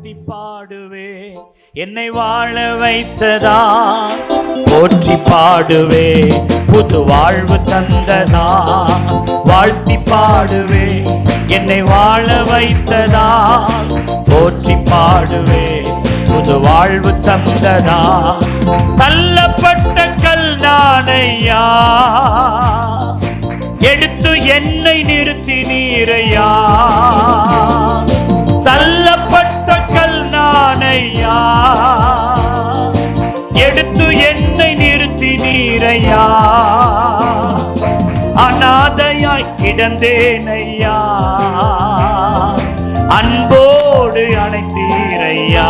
வாழ்த்தி பாடுவே. என்னை வாழ வைத்ததா போற்றி பாடுவே. புது வாழ்வு தந்ததா வாழ்த்தி பாடுவே. என்னை வாழ வைத்ததா போற்றி பாடுவே. புது வாழ்வு தந்ததா. தள்ளப்பட்ட கல் நானையா, எடுத்து என்னை நிறுத்தி நீரையா. தள்ளப்பட்ட கல் நானையா, எடுத்து என்னை நிறுத்தி நீரையா. அநாதையாய் கிடந்தேனையா, அன்போடு அணைத்தீரையா.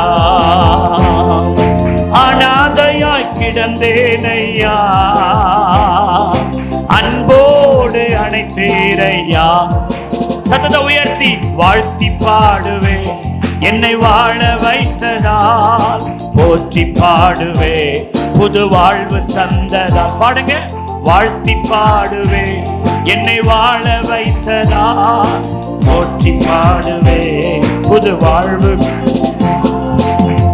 அநாதையாய் கிடந்தேனையா, அன்போடு அணைத்தீரையா. சத்தத்தை உயர்த்தி வாழ்த்தி பாடுவே. என்னை வாழ வைத்ததால் போற்றி பாடுவே. புது வாழ்வு தந்ததா. பாடுங்க. வாழ்த்தி பாடுவே. என்னை வாழ வைத்ததால் போற்றி பாடுவே. புது வாழ்வு.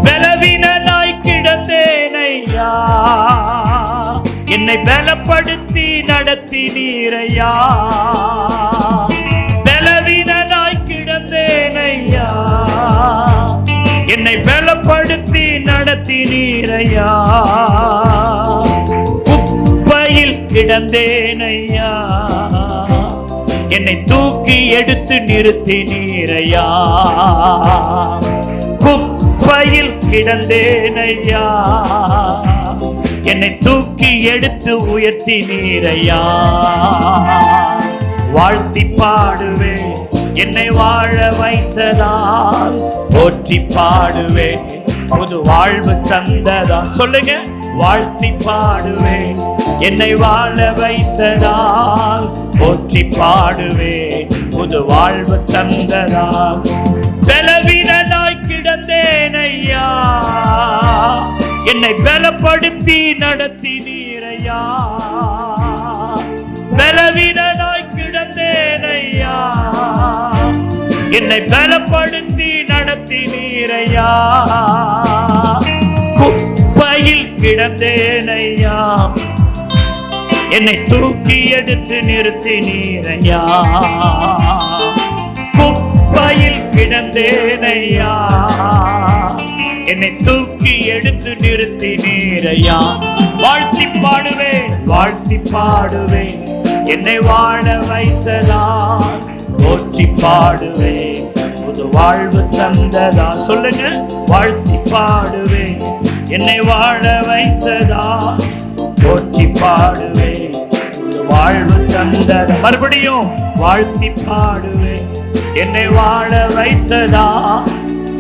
பலவீனனாய் கிடந்தேனையா, என்னை பலப்படுத்தி நடத்தி நீரையா. பலவீனனாய் கிடந்தேனையா, என்னை பலப்படுத்தி நடத்தி நீரையா. குப்பையில் கிடந்தேனையா, என்னை தூக்கி எடுத்து நிறுத்தி நீரையா. குப்பையில் கிடந்தேனையா, என்னை தூக்கி எடுத்து உயர்த்தி நீரையா. வாழ்த்தி பாடுவே. என்னை வாழ வைத்ததால் போற்றி பாடுவே. புது வாழ்வு தந்ததா. சொல்லுங்க. வாழ்த்தி பாடுவே. என்னை வாழ வைத்ததால் போற்றி பாடுவே. புது வாழ்வு தந்ததா. பலவீனனாய் கிடந்தேனையா, என்னை பலப்படுத்தி நடத்தி நீரையா. பலவீனனாய் கிடந்தேனையா, என்னை பலப்படுத்தி நடத்தி நீரையா. குப்பையில் கிடந்தேனையா, என்னை தூக்கி எடுத்து நிறுத்தி நீரையா. குப்பையில் கிடந்தேனையா, என்னை தூக்கி எடுத்து நிறுத்தி நீரையா. வாழ்த்தி பாடுவே. வாழ்த்தி பாடுவே. என்னை வாழ வைத்ததால் போற்றி பாடுவே. புது வாழ்வு தந்ததா. சொல்லுங்க. வாழ்த்தி பாடுவே. என்னை வாழ வைத்ததால் போற்றி பாடுவே. புது வாழ்வு தந்ததா. மறுபடியும் வாழ்த்தி பாடுவே. என்னை வாழ வைத்ததா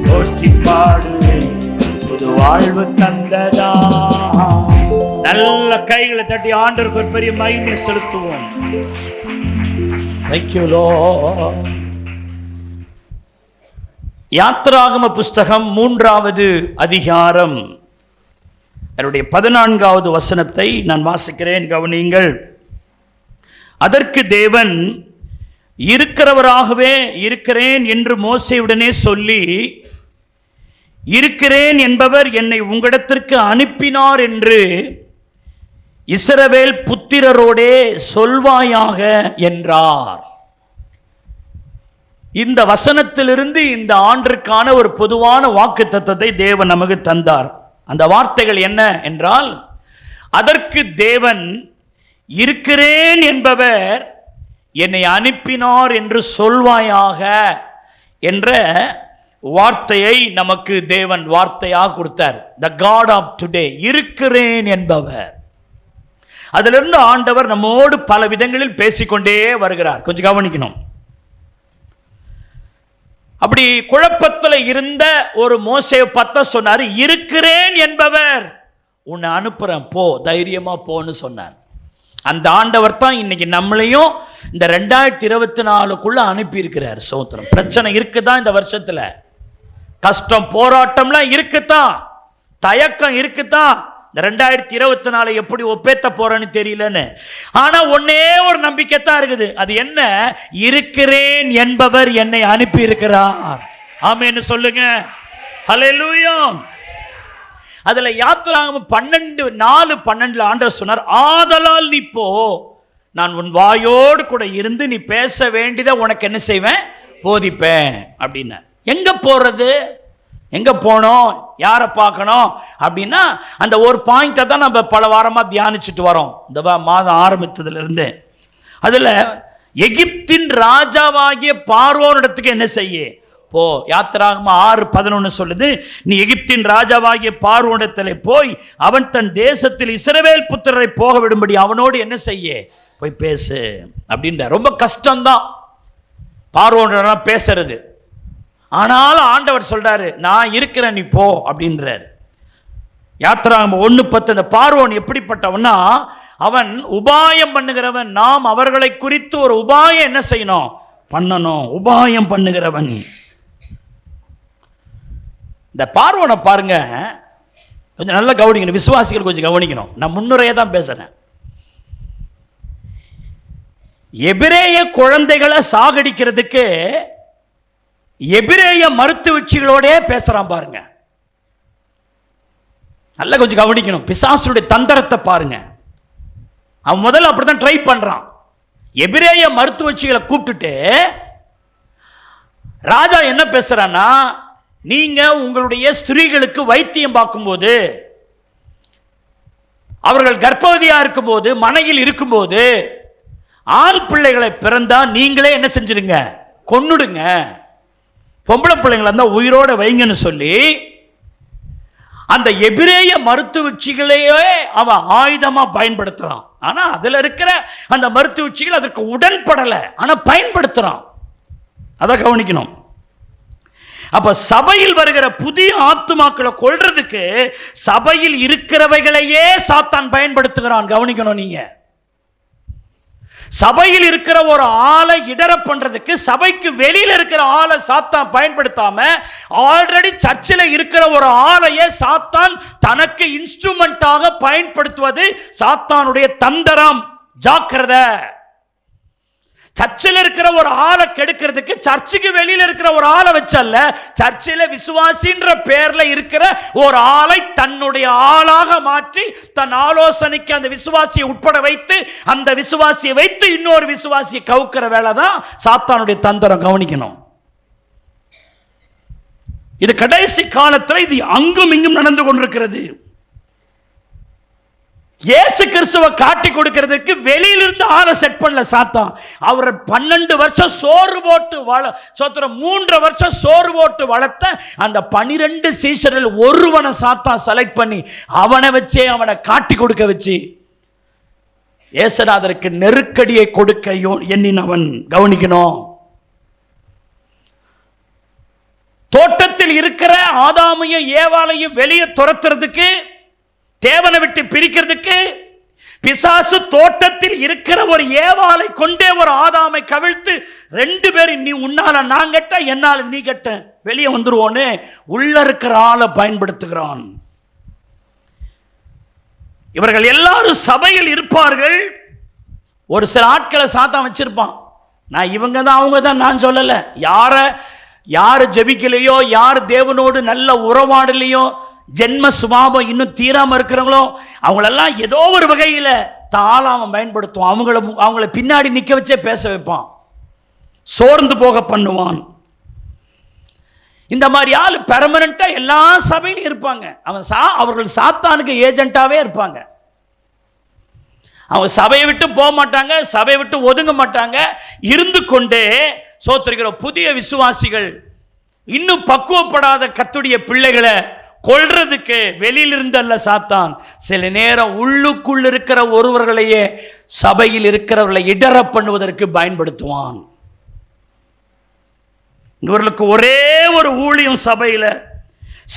போற்றி பாடுவே. புது வாழ்வு தந்ததா. நல்ல கைகளை தட்டி ஆண்டவருக்கு ஒரு பெரிய மகிமை செலுத்துவோம். Thank you Lord. யாத்திராகம புஸ்தகம் 3வது அதிகாரம் என்னுடைய 14வது வசனத்தை நான் வாசிக்கிறேன். கவனியுங்கள். அதற்கு தேவன் இருக்கிறவராகவே இருக்கிறேன் என்று மோசேயுடனே சொல்லி, இருக்கிறேன் என்பவர் என்னை உங்களிடத்திற்கு அனுப்பினார் என்று இஸ்ரவேல் புத்திரரோடே சொல்வாயாக என்றார். இந்த வசனத்திலிருந்து இந்த ஆண்டிற்கான ஒரு பொதுவான வாக்குத்தத்தத்தை தேவன் நமக்கு தந்தார். அந்த வார்த்தைகள் என்ன என்றால், அதற்கு தேவன் இருக்கிறேன் என்பவர் என்னை அனுப்பினார் என்று சொல்வாயாக என்ற வார்த்தையை நமக்கு தேவன் வார்த்தையாக கொடுத்தார். த காட் ஆஃப் டுடே, இருக்கிறேன் என்பவர். அதிலிருந்து ஆண்டவர் நம்மோடு பல விதங்களில் பேசிக்கொண்டே வருகிறார். கொஞ்சம் கவனிக்கணும். அப்படி குழப்பத்தில் இருந்த ஒரு மோசேயை பார்த்த சொன்னார், இருக்கிறேன் என்பவர் உன்னை அனுப்புறேன், போ, தைரியமா போன்னு சொன்னார். அந்த ஆண்டவர் தான் இன்னைக்கு நம்மளையும் இந்த 2024க்குள்ள அனுப்பி இருக்கிறார். சோத்திரம். பிரச்சனை இருக்குதான், இந்த வருஷத்துல கஷ்டம் போராட்டம்லாம் இருக்குதான், தயக்கம் இருக்குதான். இந்த 2024 எப்படி ஒப்பேத்த போறேன்னு தெரியலன்னு. ஆனா ஒன்னே ஒரு நம்பிக்கை தான் இருக்குது. அது என்ன? இருக்கிறேன் என்பவர் என்னை அனுப்பி இருக்கிறார். ஆமென்னு சொல்லுங்க. ஹல்லேலூயா. அதுல யாத்திராகமம் 12:4-12 ஆண்டவர் சொன்னார், ஆதலால் நீ போ, நான் உன் வாயோடு கூட இருந்து நீ பேச வேண்டியதை உனக்கு என்ன செய்வேன், போதிப்பேன் அப்படின்னு. எங்க போறது, எங்க போனோம், யாரை பார்க்கணும் அப்படின்னா அந்த ஒரு பாயிண்ட்டை தான் நம்ம பல வாரமா தியானிச்சுட்டு வரோம் இந்த மாதம் ஆரம்பித்ததுல இருந்து. அதுல எகிப்தின் ராஜாவாகிய பார்வோனிடத்துக்கு என்ன செய்ய போ. யாத்திராகமம் 6:11 சொல்லுது, நீ எகிப்தின் ராஜாவாகிய பார்வோனிடத்தில் போய் அவன் தன் தேசத்தில் இஸ்ரவேல் புத்திரரை போக விடும்படி அவனோடு என்ன செய்ய போய் பேசு அப்படின்ற. ரொம்ப கஷ்டம்தான் பார்வோனோட பேசுறது. ஆனாலும் ஆண்டவர் சொல்றாரு, நான் இருக்கிறேன் நீ போ அப்படின்றார். யாத்திராகமம் 1:10 அந்த பார்வோன் எப்படிப்பட்டவன்னா அவன் உபாயம் பண்ணுகிறவன். நாம் அவர்களை குறித்து ஒரு உபாயம் என்ன செய்யணும், பண்ணணும், உபாயம் பண்ணுகிறவன். இந்த பார்வோனை பாருங்க, கொஞ்சம் நல்லா கவனிக்கணும், விசுவாசிகள் கொஞ்சம் கவனிக்கணும். நான் முன்னுரையை தான் பேசுறேன். எபிரேய குழந்தைகளை சாகடிக்கிறதுக்கு எபிரேய மருத்துவச்சிகளோட பேசுறான் பாருங்க. நல்லா கொஞ்சம் கவனிக்கணும், பிசாசுடைய தந்திரத்தை பாருங்க. அவன் முதல்ல அப்படித்தான் ட்ரை பண்றான். எபிரேய மருத்துவச்சிகளை கூப்பிட்டுட்டு ராஜா என்ன பேசுறான்னா, நீங்க உங்களுடைய ஸ்திரீகளுக்கு வைத்தியம் பார்க்கும்போது, அவர்கள் கர்ப்பவதியா இருக்கும்போது, மனையில் இருக்கும்போது ஆண் பிள்ளைகளை பிறந்தா நீங்களே என்ன செஞ்சிருங்க, கொன்னுடுங்க. பொம்பளை பிள்ளைங்களை இருந்தா உயிரோட வைங்கன்னு சொல்லி அந்த எபிரேய மருத்துவச்சிகளையே அவன் ஆயுதமா பயன்படுத்துறான். ஆனா அதுல இருக்கிற அந்த மருத்துவச்சிகள் அதற்கு உடன்படல, ஆனா பயன்படுத்துறான். அதை கவனிக்கணும். அப்ப சபையில் வருகிற புதிய ஆத்துமாக்களை கொல்றதுக்கு சபையில் இருக்கிறவைகளையே சாத்தான் பயன்படுத்துகிறான். கவனிக்கணும் நீங்க. சபையில் இருக்கிற ஒரு ஆளை இடர பண்றதுக்கு சபைக்கு வெளியில இருக்கிற ஆளை சாத்தான் பயன்படுத்தாம, ஆல்ரெடி சர்ச்சில் இருக்கிற ஒரு ஆளையே சாத்தான் தனக்கு இன்ஸ்ட்ருமெண்டாக பயன்படுத்துவது சாத்தானுடைய தந்திரம். ஜாக்கிரதை. சர்ச்சில் இருக்கிற ஒரு ஆளை கெடுக்கிறதுக்கு சர்ச்சுக்கு வெளியில இருக்கிற ஒரு ஆளை வச்சல்ல, சர்ச்சில் விசுவாசின்ற பேர்ல இருக்கிற ஒரு ஆளை தன்னுடைய ஆளாக மாற்றி தன் ஆலோசனைக்கு அந்த விசுவாசியை உட்பட வைத்து அந்த விசுவாசியை வைத்து இன்னொரு விசுவாசியை கவுக்கிற வேலை தான் சாத்தானுடைய தந்திரம். கவனிக்கணும். இது கடைசி காலத்தில் இது அங்கும் இங்கும் நடந்து கொண்டிருக்கிறது. இயேசு கிறிஸ்துவை காட்டி கொடுக்கிறதுக்கு வெளியிலிருந்து ஆளை செட் பண்ணல சாத்தான். அவரை 12 வருஷம் சோறு போட்டு 3 வருஷம் சோறு போட்டு வளர்த்த அந்த 12 சீஷர்கள் ஒருவனை சாத்தான் செலக்ட் பண்ணி அவனை வச்சே அவனை காட்டி கொடுக்க வச்சு இயேசுநாதருக்கு நெருக்கடியை கொடுக்க எண்ணினவன். கவனிக்கணும். தோட்டத்தில் இருக்கிற ஆதாமையும் ஏவாளையும் வெளியே துரத்துறதுக்கு, தேவனை விட்டு பிரிக்கிறதுக்கு பிசாசு தோட்டத்தில் இருக்கிற ஒரு ஏவாளை கொண்டே ஒரு ஆதாமை கவிழ்த்து 2 பேரும் நீ உன்னால நான் கெட்ட, என்னால நீ கெட்ட, வெளியே வந்துருவோன்னு உள்ள இருக்கிற ஆளை பயன்படுத்துகிறான். இவர்கள் எல்லாரும் சபையில் இருப்பார்கள். ஒரு சில ஆட்களை சாத்தான் வச்சிருப்பான். நான் இவங்க தான் அவங்க தான் நான் சொல்லல. யாரு ஜெபிக்கலையோ, யார் தேவனோடு நல்ல உறவாடலையோ, ஜென்ம சுபாவம் இன்னும் தீராம இருக்கிறவங்களோ அவங்களெல்லாம் ஏதோ ஒரு வகையில் தாளாம பயன்படுத்துவான். அவங்கள பின்னாடி நிக்க வச்சே பேச வைப்பான், சோர்ந்து போக பண்ணுவான். இந்த மாதிரி ஆள் பெர்மனண்டா எல்லா சபையிலும் இருப்பாங்க. அவர்கள் சாத்தானுக்கு ஏஜென்ட்டாவே இருப்பாங்க. அவங்க சபையை விட்டு போக மாட்டாங்க, சபையை விட்டு ஒதுங்க மாட்டாங்க. இருந்து கொண்டே சோத்திருக்கிற புதிய விசுவாசிகள், இன்னும் பக்குவப்படாத கர்த்தருடைய பிள்ளைகளை கொல்றதுக்கு வெளியிலிருந்து அல்ல சாத்தான், சில நேரம் உள்ளுக்குள் இருக்கிற ஒருவர்களையே சபையில் இருக்கிறவர்களை இடர பண்ணுவதற்கு பயன்படுத்துவான். இவர்களுக்கு ஒரே ஒரு ஊழியம், சபையில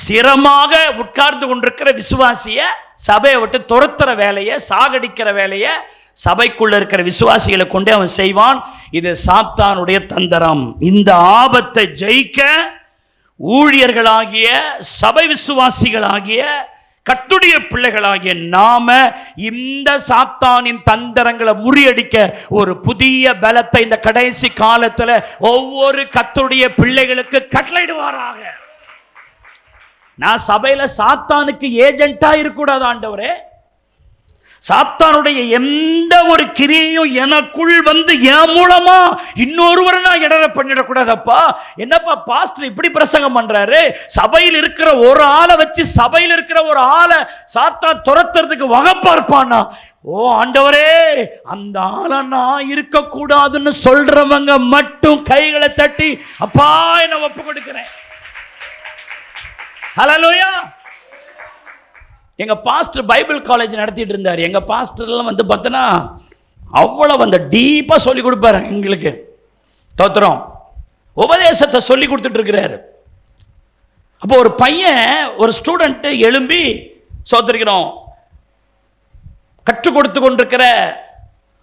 சிரமாக உட்கார்ந்து கொண்டிருக்கிற விசுவாசிய சபையை விட்டு துரத்துற வேலையை, சாகடிக்கிற வேலையை சபைக்குள்ள இருக்கிற விசுவாசிகளை கொண்டே அவன் செய்வான். இது சாத்தானுடைய தந்திரம். இந்த ஆபத்தை ஜெயிக்க ஊழியர்களாகிய சபை விசுவாசிகளாகிய கர்த்தருடைய பிள்ளைகளாகிய நாம இந்த சாத்தானின் தந்திரங்களை முறியடிக்க ஒரு புதிய பலத்தை இந்த கடைசி காலத்தில் ஒவ்வொரு கர்த்தருடைய பிள்ளைகளுக்கு கட்டளையிடுவாராக. நான் சபையில சாத்தானுக்கு ஏஜென்ட்டா இருக்கக்கூடாது ஆண்டவரே. சாத்தானுடைய எந்த ஒரு கிரியையும் எனக்குள் வந்து என் மூலமா இன்னொருவரை நான் இடர பண்ணிடக்கூடாதப்பா. என்னப்பா பாஸ்டர் இப்படி பிரசங்கம் பண்றாரு? சபையில் இருக்கிற ஒரு ஆளை வச்சு சபையில் இருக்கிற ஒரு ஆளை சாத்தான் துரத்துறதுக்கு வகை பார்ப்பானா? ஓ ஆண்டவரே, அந்த ஆளை நான் இருக்கக்கூடாதுன்னு சொல்றவங்க மட்டும் கைகளை தட்டி அப்பா என்ன ஒப்பு கொடுக்கிறேன். ஹல்லேலூயா. எங்கள் பாஸ்டர் பைபிள் காலேஜ் நடத்திட்டு இருந்தார். எங்கள் பாஸ்டர்லாம் வந்து பார்த்தோன்னா அவ்வளோ அந்த டீப்பாக சொல்லி கொடுப்பாரு எங்களுக்கு. தோத்திரம் உபதேசத்தை சொல்லி கொடுத்துட்டு இருக்கிறாரு. அப்போ ஒரு பையன், ஒரு ஸ்டூடெண்ட்டு எழும்பி சோத்திருக்கிறோம் கற்றுக் கொடுத்து கொண்டிருக்கிற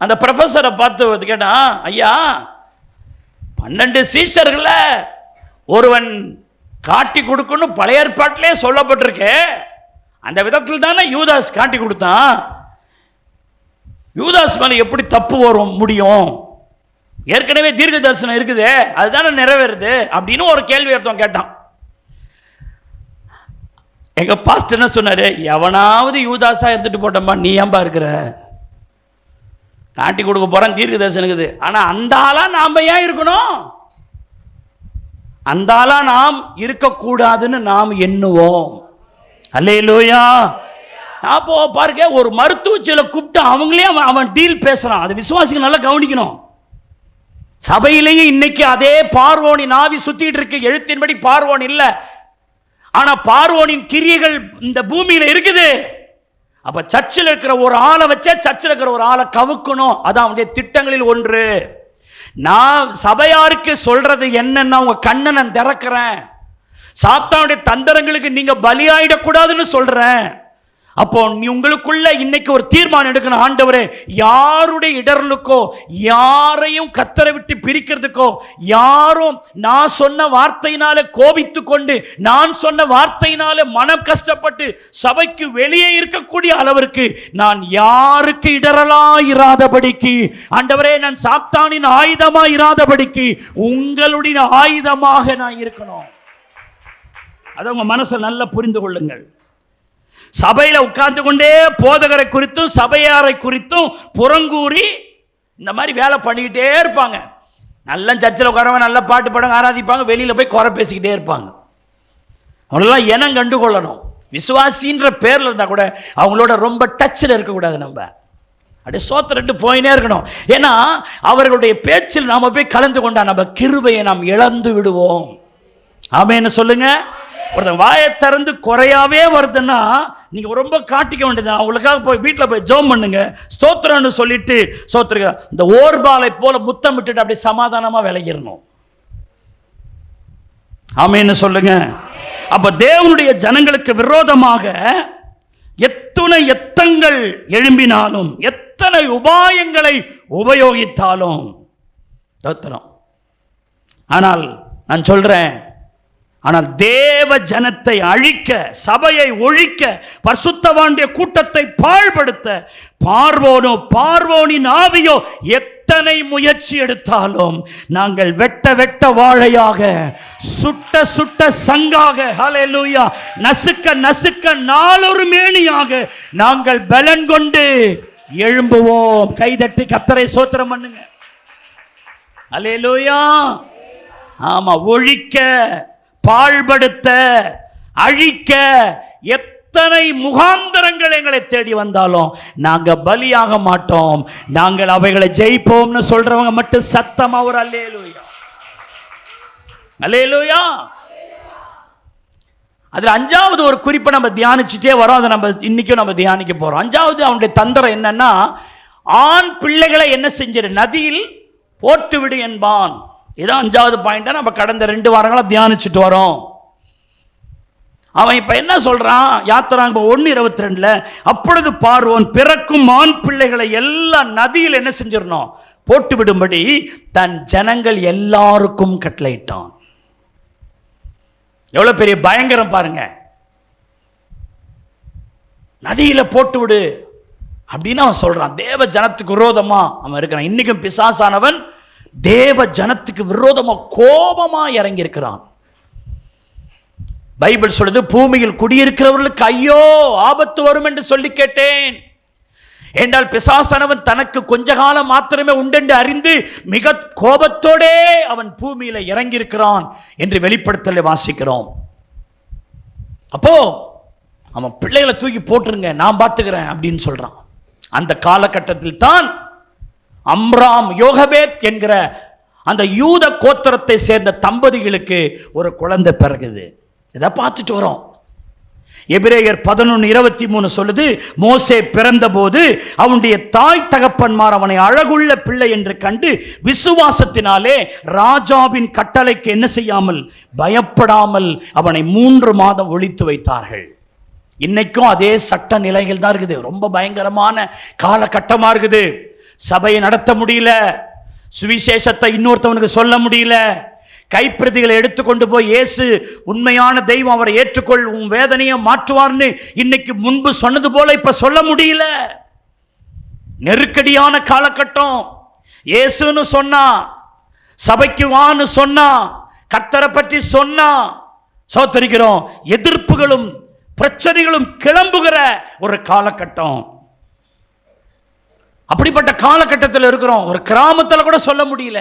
அந்த ப்ரொஃபஸரை பார்த்து கேட்டான், ஐயா 12 சீஷர்களை ஒருவன் காட்டி கொடுக்கணும் பழைய ஏற்பாட்டிலே சொல்லப்பட்டிருக்கு. அந்த விதத்தில் தானே யூதாஸ் காட்டி கொடுத்தான். யூதாஸ் மேலே எப்படி தப்பு வரும் முடியும்? ஏற்கனவே தீர்க்க தரிசனம் இருக்குது, அதுதானே நிறைவேறுது அப்படின்னு ஒரு கேள்வி ஒருத்தன் கேட்டான். எங்க பாஸ்டர் என்ன சொன்னாரு, எவனாவது யூதாஸா இருந்துட்டு போட்டோம்பா, நீ ஏன்பா இருக்கிற? காட்டி கொடுக்க போறான் தீர்க்க தரிசனம் இருக்குது. ஆனா அந்த ஆளா நாம ஏன் இருக்கணும்? அந்த ஆளா நாம் இருக்கக்கூடாதுன்னு நாம் எண்ணுவோம். அல்லேலூயா. அப்போ பாருங்க, ஒரு மருத்துவச்சியில கூப்பிட்டு அவங்களே அவன் டீல் பேசுறான். அதை விசுவாசிகள் நல்லா கவனிக்கணும். சபையிலேயே இன்னைக்கு அதே பார்வோனின் ஆவி சுத்திட்டு இருக்கு. எழுத்தின்படி பார்வோன் இல்லை, ஆனா பார்வோனின் கிரியைகள் இந்த பூமியில இருக்குது. அப்ப சர்ச்சில் இருக்கிற ஒரு ஆளை வச்சே சர்ச்சில் இருக்கிற ஒரு ஆளை கவுக்கணும். அதான் அவனுடைய திட்டங்களில் ஒன்று. நான் சபையாருக்கு சொல்றது என்னன்னா, உங்க கண்ணை நான் திறக்கிறேன், சாத்தானுடைய தந்திரங்களுக்கு நீங்க பலியாயிடக்கூடாதுன்னு சொல்றேன். அப்போ நீ உங்களுக்குள்ள இன்னைக்கு ஒரு தீர்மானம் எடுக்கணும். ஆண்டவரே, யாருடைய இடர்களுக்கோ யாரையும் கத்தரை விட்டு பிரிக்கிறதுக்கோ, யாரும் நான் சொன்ன வார்த்தையினால கோபித்து கொண்டு நான் சொன்ன வார்த்தையினால மனம் கஷ்டப்பட்டு சபைக்கு வெளியே இருக்கக்கூடிய அளவிற்கு நான் யாருக்கு இடரலா இராதபடிக்கு, ஆண்டவரே நான் சாத்தானின் ஆயுதமா இராதபடிக்கு உங்களுடைய ஆயுதமாக நான் இருக்கணும். அதை உங்க மனசை நல்லா புரிந்து கொள்ளுங்கள். சபையில உட்கார்ந்து கொண்டே போதகரை குறித்தும் சபையாரை குறித்தும் புறங்கூறி இந்த மாதிரி வேலை பண்ணிக்கிட்டே இருப்பாங்க. நல்ல சர்ச்சில் உட்காரவங்க நல்ல பாட்டு பாடம் ஆராதிப்பாங்க, வெளியில போய் குறை பேசிக்கிட்டே இருப்பாங்க. அவங்களெல்லாம் இனம் கண்டுகொள்ளணும். விசுவாசின்ற பேர்ல இருந்தா கூட அவங்களோட ரொம்ப டச்சில் இருக்கக்கூடாது. நம்ம அப்படியே சோத்திரட்டு போயினே இருக்கணும். ஏன்னா அவர்களுடைய பேச்சில் நாம போய் கலந்து கொண்டா நம்ம கிருபையை நாம் இழந்து விடுவோம். ஆமென்னு சொல்லுங்க. ஒருத்தன் வாயை திறந்து குறையாவே வருதுன்னா நீங்க ரொம்ப காட்டிக்க வேண்டியது. அவங்களுக்காக போய் வீட்டில் போய் ஜெபம் பண்ணுங்க, ஸ்தோத்திரம்னு சொல்லிட்டு ஸ்தோத்திர இந்த ஓர்பாலை போல முத்தம் விட்டுட்டு அப்படி சமாதானமா விலகிடணும். ஆமென்னு சொல்லுங்க. அப்ப தேவனுடைய ஜனங்களுக்கு விரோதமாக எத்தனை எத்தங்கள் எழும்பினாலும், எத்தனை உபாயங்களை உபயோகித்தாலும் ஸ்தோத்திரம். ஆனால் நான் சொல்றேன், ஆனால் தேவ ஜனத்தை அழிக்க, சபையை ஒழிக்க, பரிசுத்தவான்களுடைய கூட்டத்தை பாழ்படுத்த பார்வோனின் ஆவியோ எத்தனை முயற்சி எடுத்தாலும் நாங்கள் வெட்ட வெட்ட வாழையாக, சுட்ட சுட்ட சங்காக, ஹல்லேலூயா, நசுக்க நசுக்க நாளொரு மேனியாக நாங்கள் பலன் கொண்டு எழும்புவோம். கைதட்டி கர்த்தரை ஸ்தோத்திரம் பண்ணுங்க. ஹல்லேலூயா. ஆமா, ஒழிக்க, பாழ்படுத்த, அழிக்க எத்தனை முகாந்தரங்கள் எங்களை தேடி வந்தாலும் நாங்க பலியாக மாட்டோம். நாங்கள் அவைகளை ஜெயிப்போம்னு சொல்றவங்க மட்டும் சத்தமா ஒரு அல்லேலூயா. அல்லேலூயா. அதுல 5வது ஒரு குறிப்பை நம்ம தியானிச்சுட்டே வரோம். அதை நம்ம இன்னைக்கும் நம்ம தியானிக்க போறோம். 5வது அவனுடைய தந்திரம் என்னன்னா, ஆண் பிள்ளைகளை என்ன செஞ்சிரு, நதியில் போட்டு விடு என்பான். இதான் 5வது பாயிண்ட். நம்ம கடந்த 2 வாரங்களா தியானிச்சுட்டு வரோம். அவன் இப்ப என்ன சொல்றான், யாத்திராகமம் 1:22, அப்பொழுது பார்வோன் பிறக்கும் ஆண் பிள்ளைகளை எல்லாம் நதியில் என்ன செஞ்சிடணும், போட்டு விடும்படி தன் ஜனங்கள் எல்லாருக்கும் கட்டளையிட்டான். எவ்வளவு பெரிய பயங்கரம் பாருங்க. நதியில போட்டு விடு அப்படின்னு அவன் சொல்றான். தேவ ஜனத்துக்கு விரோதமா அவன் இருக்கிறான். இன்னைக்கும் பிசாசானவன் தேவ ஜனத்துக்கு விரோதமா கோபமா இறங்கி இருக்கிறான். பைபிள் சொல்லுது, பூமியில் குடியிருக்கிறவர்களுக்கு ஐயோ ஆபத்து வரும் என்று சொல்லி கேட்டேன். என்றால் பிசாசானவன் தனக்கு கொஞ்ச காலம் மாத்திரமே உண்டென்று அறிந்து மிக கோபத்தோடே அவன் பூமியில இறங்கி இருக்கிறான் என்று வெளிப்படுத்தலை வாசிக்கிறோம். அப்போ அவன் பிள்ளைகளை தூக்கி போட்டுருங்க, நான் பார்த்துக்கிறேன் அப்படின்னு சொல்றான். அந்த காலகட்டத்தில் தான் அம்ராம் யோகபேத் என்கிற அந்த யூத கோத்திரத்தை சேர்ந்த தம்பதிகளுக்கு ஒரு குழந்தை பிறகுது. இதை பார்த்துட்டு வரோம். எபிரேயர் 11:23 சொல்லுது, மோசே பிறந்த போது அவனுடைய தாய் தகப்பன்மார் அவனை அழகுள்ள பிள்ளை என்று கண்டு விசுவாசத்தினாலே ராஜாவின் கட்டளைக்கு என்ன செய்யாமல், பயப்படாமல் அவனை 3 மாதம் ஒளித்து வைத்தார்கள். இன்னைக்கும் அதே சட்ட நிலைகள் தான் இருக்குது. ரொம்ப பயங்கரமான காலகட்டமா இருக்குது. சபையை நடத்த முடியல, சுவிசேஷத்தை இன்னொருத்தவனுக்கு சொல்ல முடியல, கைப்பிரதிகளை எடுத்துக்கொண்டு போய் இயேசு உண்மையான தெய்வம், அவரை ஏற்றுக்கொள், உன் வேதனையை மாற்றுவார்னு இன்னைக்கு முன்பு சொன்னது போல இப்ப சொல்ல முடியல. நெருக்கடியான காலகட்டம். இயேசுன்னு சொன்னா, சபைக்கு வான்னு சொன்னா, கர்த்தரை பற்றி சொன்னா சோத்தரிக்கிறோம், எதிர்ப்புகளும் பிரச்சனைகளும் கிளம்புகிற ஒரு காலகட்டம். அப்படிப்பட்ட காலகட்டத்தில் இருக்கிறோம். ஒரு கிராமத்தில் கூட சொல்ல முடியல.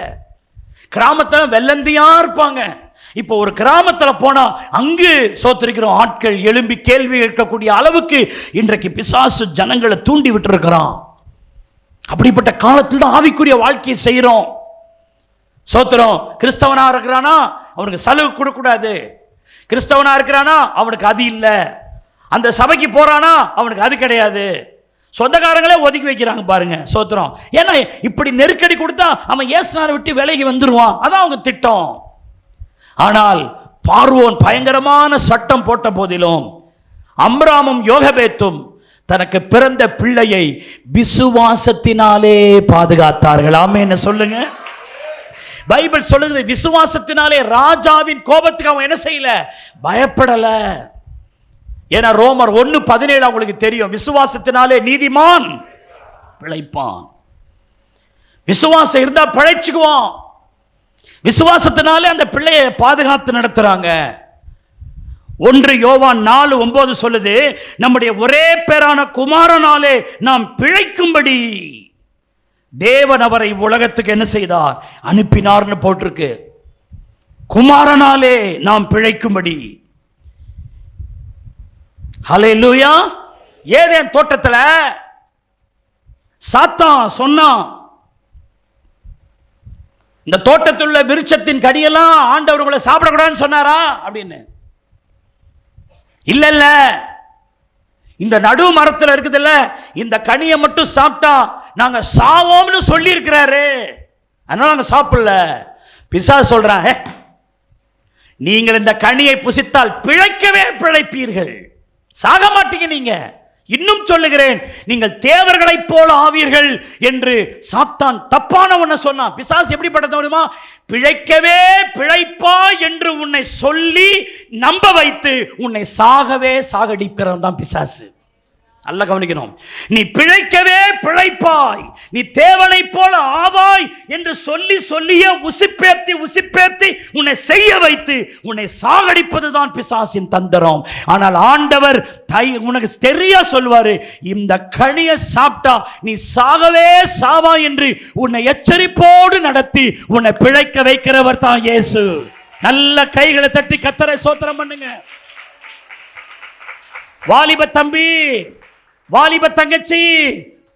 கிராமத்தில் வெள்ளந்தியா இருப்பாங்க. இப்போ ஒரு கிராமத்தில் போனா அங்கு சோத்திருக்கிறோம் ஆட்கள் எழும்பி கேள்வி கேட்கக்கூடிய அளவுக்கு இன்றைக்கு பிசாசு ஜனங்களை தூண்டி விட்டு இருக்கிறான். அப்படிப்பட்ட காலத்தில் தான் ஆவிக்குரிய வாழ்க்கையை செய்யறோம். சோத்திரம். கிறிஸ்தவனா இருக்கிறானா அவனுக்கு சலுகை கொடுக்கூடாது, கிறிஸ்தவனா இருக்கிறானா அவனுக்கு அது இல்லை, அந்த சபைக்கு போறானா அவனுக்கு அது கிடையாது. சொந்தக்காரங்களே ஒதுக்கி வைக்கிறாங்க பாருங்க. சோத்திரம். ஏன்னா இப்படி நெருக்கடி கொடுத்தா அவன் இயேசுவை விட்டு விலகி வந்துருவான், அதான் அவங்க திட்டம். ஆனால் பார்வோன் பயங்கரமான சட்டம் போட்ட போதிலும் அம்ராமும் யோகபேத்தும் தனக்கு பிறந்த பிள்ளையை விசுவாசத்தினாலே பாதுகாத்தார்கள். ஆமென் சொல்லுங்க. பைபிள் சொல்லுது, விசுவாசத்தினாலே ராஜாவின் கோபத்துக்கு அவன் என்ன செய்யல, பயப்படல. ஏன்னா ரோமர் 1:17 உங்களுக்கு தெரியும், விசுவாசத்தினாலே நீதிமான் பிழைப்பான். விசுவாசம் இருந்தா பிழைச்சுக்குவான். விசுவாசத்தினாலே அந்த பிள்ளையை பாதுகாத்து நடத்துறாங்க. 1 யோவான் 4:9 சொல்லுது, நம்முடைய ஒரே பேரான குமாரனாலே நாம் பிழைக்கும்படி தேவன் அவரை உலகத்துக்கு என்ன செய்தார், அனுப்பினார்னு போட்டிருக்கு. குமாரனாலே நாம் பிழைக்கும்படி. ஹல்லேலூயா. ஏதேன் தோட்டத்தில் சாத்தான் சொன்னான், இந்த தோட்டத்தில் உள்ள விருட்சத்தின் கனியெல்லாம் ஆண்டவர் உங்களை சாப்பிடக்கூடாதுன்னு சொன்னாரா அப்படின்னு? இல்ல இல்ல, இந்த நடு மரத்தில் இருக்குதுல்ல, இந்த கனியை மட்டும் சாப்பிட்டா நாங்க சாவோம்னு சொல்லி இருக்கிறாரு, அதனால நாங்க சாப்பிடல. பிசாசு சொல்றான், நீங்கள் இந்த கனியை புசித்தால் பிழைக்கவே பிழைப்பீர்கள், சாக மாட்டீங்க. நீங்க இன்னும் சொல்லுகிறேன், நீங்கள் தேவர்களைப் போல ஆவீர்கள் என்று சாத்தான் தப்பான ஒன்ன சொன்னான். பிசாசு எப்படிப்பட்டது தெரியுமா? பிழைக்கவே பிழைப்பா என்று உன்னை சொல்லி நம்ப வைத்து உன்னை சாகவே சாகடிக்கிறவன் தான் பிசாசு. நல்ல கவனிக்கணும். நீ பிழைக்கவே பிழைப்பாய், நீ தேவனை போல ஆவாய் என்று சொல்லி சொல்லியே உசிப்பேத்தி உசிப்பேத்தி உன்னை செய்ய வைத்து உன்னை சாகடிப்பதுதான் பிசாசின் தந்திரம். ஆனால் ஆண்டவர் உனக்கு தெரியா சொல்வாரு, இந்த கனியை சாப்பிட்டா நீ சாகவே சாவா என்று உன்னை எச்சரிப்போடு நடத்தி உன்னை பிழைக்க வைக்கிறவர் தான் இயேசு. நல்ல கைகளை தட்டி கர்த்தரை ஸ்தோத்திரம் பண்ணுங்க. வாலிப தம்பி, வாலிப தங்கச்சி,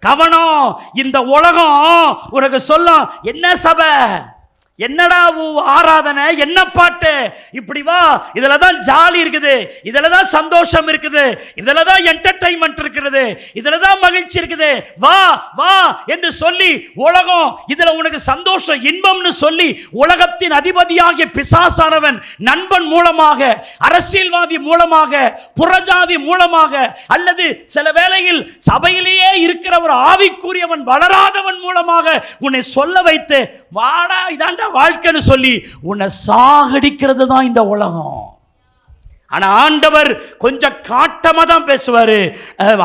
கவனம். இந்த உலகம் உனக்கு சொல்லும், என்ன சபை, என்னடா ஆராதனை, என்ன பாட்டு, இப்படி வா, இதுல தான் ஜாலி இருக்குது, இதுல தான் சந்தோஷம் இருக்குது, இதுல தான் என்டர்டைன்மெண்ட் இருக்குது, இதுல தான் மகிழ்ச்சி இருக்குது, வா வா என்று சொல்லி உலகம் இதுல உனக்கு சந்தோஷம் இன்பம்னு சொல்லி உலகத்தின் அதிபதியாகிய பிசாசானவன் நண்பன் மூலமாக, அரசியல்வாதி மூலமாக, புறஜாதி மூலமாக, அல்லது சில வேளையில் சபையிலேயே இருக்கிற ஒரு ஆவிக்குரியவன் வளராதவன் மூலமாக உன்னை சொல்ல வைத்து வாடா இதாண்டா வாழ்க்கைன்னு சொல்லி உன்னை சாகடிக்கிறது தான் இந்த உலகம். ஆனா ஆண்டவர் கொஞ்சம் காட்டமா தான் பேசுவாரு.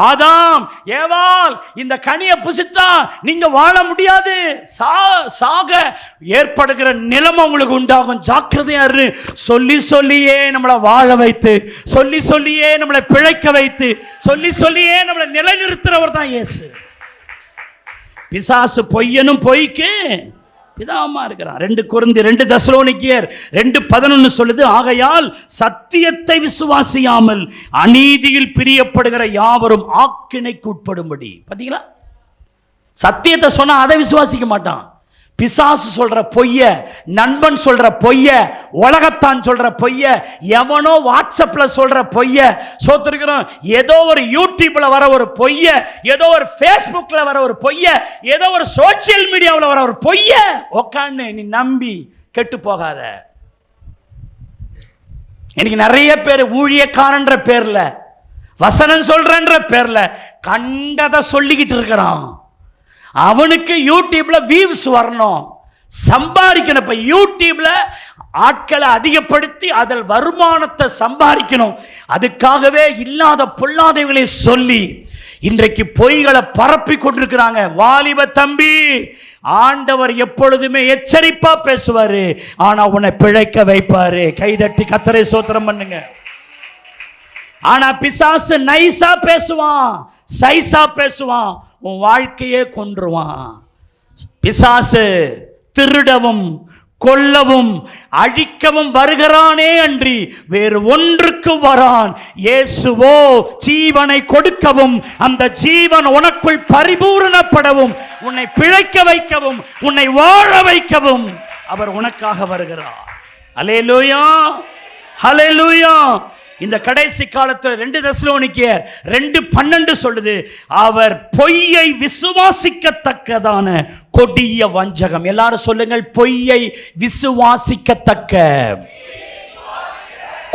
ஆதாம் ஏவாள் இந்த கனியை புசிச்சா நீங்க வாழ முடியாது, சாக ஏற்படுகிற நிலைமை உங்களுக்கு உண்டாகும், ஜாக்கிரதையா இரு சொல்லி சொல்லியே நம்மளை வாழ வைத்து, சொல்லி சொல்லியே நம்மளை பிழைக்க வைத்து, சொல்லி சொல்லியே நம்மளை நிலைநிறுத்துறவர் தான் இயேசு. பிசாசு பொய்யனும் பொய்க்கு பிதாமா இருக்கிறான். 2 கொரிந்தியர் 2 தெசலோனிக்கேயர் 2:11 சொல்லுது, ஆகையால் சத்தியத்தை விசுவாசியாமல் அநீதியில் பிரியப்படுகிற யாவரும் ஆக்கினைக்கு உட்படும்படி. பாத்தீங்களா, சத்தியத்தை சொன்னா அதை விசுவாசிக்க மாட்டான். பிசாசு சொல்ற பொய்ய, நண்பன் சொல்ற பொய்ய, உலகத்தான் சொல்ற பொய்ய, எவனோ வாட்ஸ்அப்ல சொல்ற பொய்ய, சோத்திருக்கிறோம் ஏதோ ஒரு யூடியூப்ல வர ஒரு பொய்ய, ஏதோ ஒரு ஃபேஸ்புக்ல வர ஒரு பொய்ய, ஏதோ ஒரு சோசியல் மீடியாவில் வர ஒரு பொய்ய உட்காந்து நீ நம்பி கெட்டு போகாத. எனக்கு நிறைய பேர் ஊழியக்காரன்ற பேர்ல, வசனம் சொல்றன்ற பேர்ல கண்டதை சொல்லிக்கிட்டு இருக்கிறான். அவனுக்கு யூடியூப்ல வியூஸ் வரணும், சம்பாதிக்கணும். இப்ப யூடியூப்ல ஆட்களை அதிகப்படுத்தி அதில் வருமானத்தை சம்பாதிக்கணும். அதுக்காகவே இல்லாத பொல்லாதவைகளை சொல்லி இன்றைக்கு பொய்களை பரப்பி கொண்டிருக்கிறாங்க. வாலிப தம்பி, ஆண்டவர் எப்பொழுதுமே எச்சரிப்பா பேசுவாரு, ஆனா உன்னை பிழைக்க வைப்பாரு. கைதட்டி கர்த்தரை ஸ்தோத்திரம் பண்ணுங்க. ஆனா பிசாசு நைசா பேசுவான், சைசா பேசுவான், உன் வாழ்க்கையே கொன்றுவான். பிசாசு திருடவும் கொல்லவும் அழிக்கவும் வருகிறானே அன்றி வேறு ஒன்றுக்கு வரான். இயேசுவோ ஜீவனை கொடுக்கவும், அந்த ஜீவன் உனக்குள் பரிபூரணப்படவும், உன்னை பிழைக்க வைக்கவும், உன்னை வாழ வைக்கவும் அவர் உனக்காக வருகிறார். அல்லேலூயா, ஹல்லேலூயா. இந்த கடைசி காலத்தில் 2 தெசலோனிக்கேயர் 2:12 சொல்லுது, அவர் பொய்யை விசுவாசிக்கத்தக்கதான கொடிய வஞ்சகம். எல்லாரும் சொல்லுங்கள், பொய்யை விசுவாசிக்கத்தக்க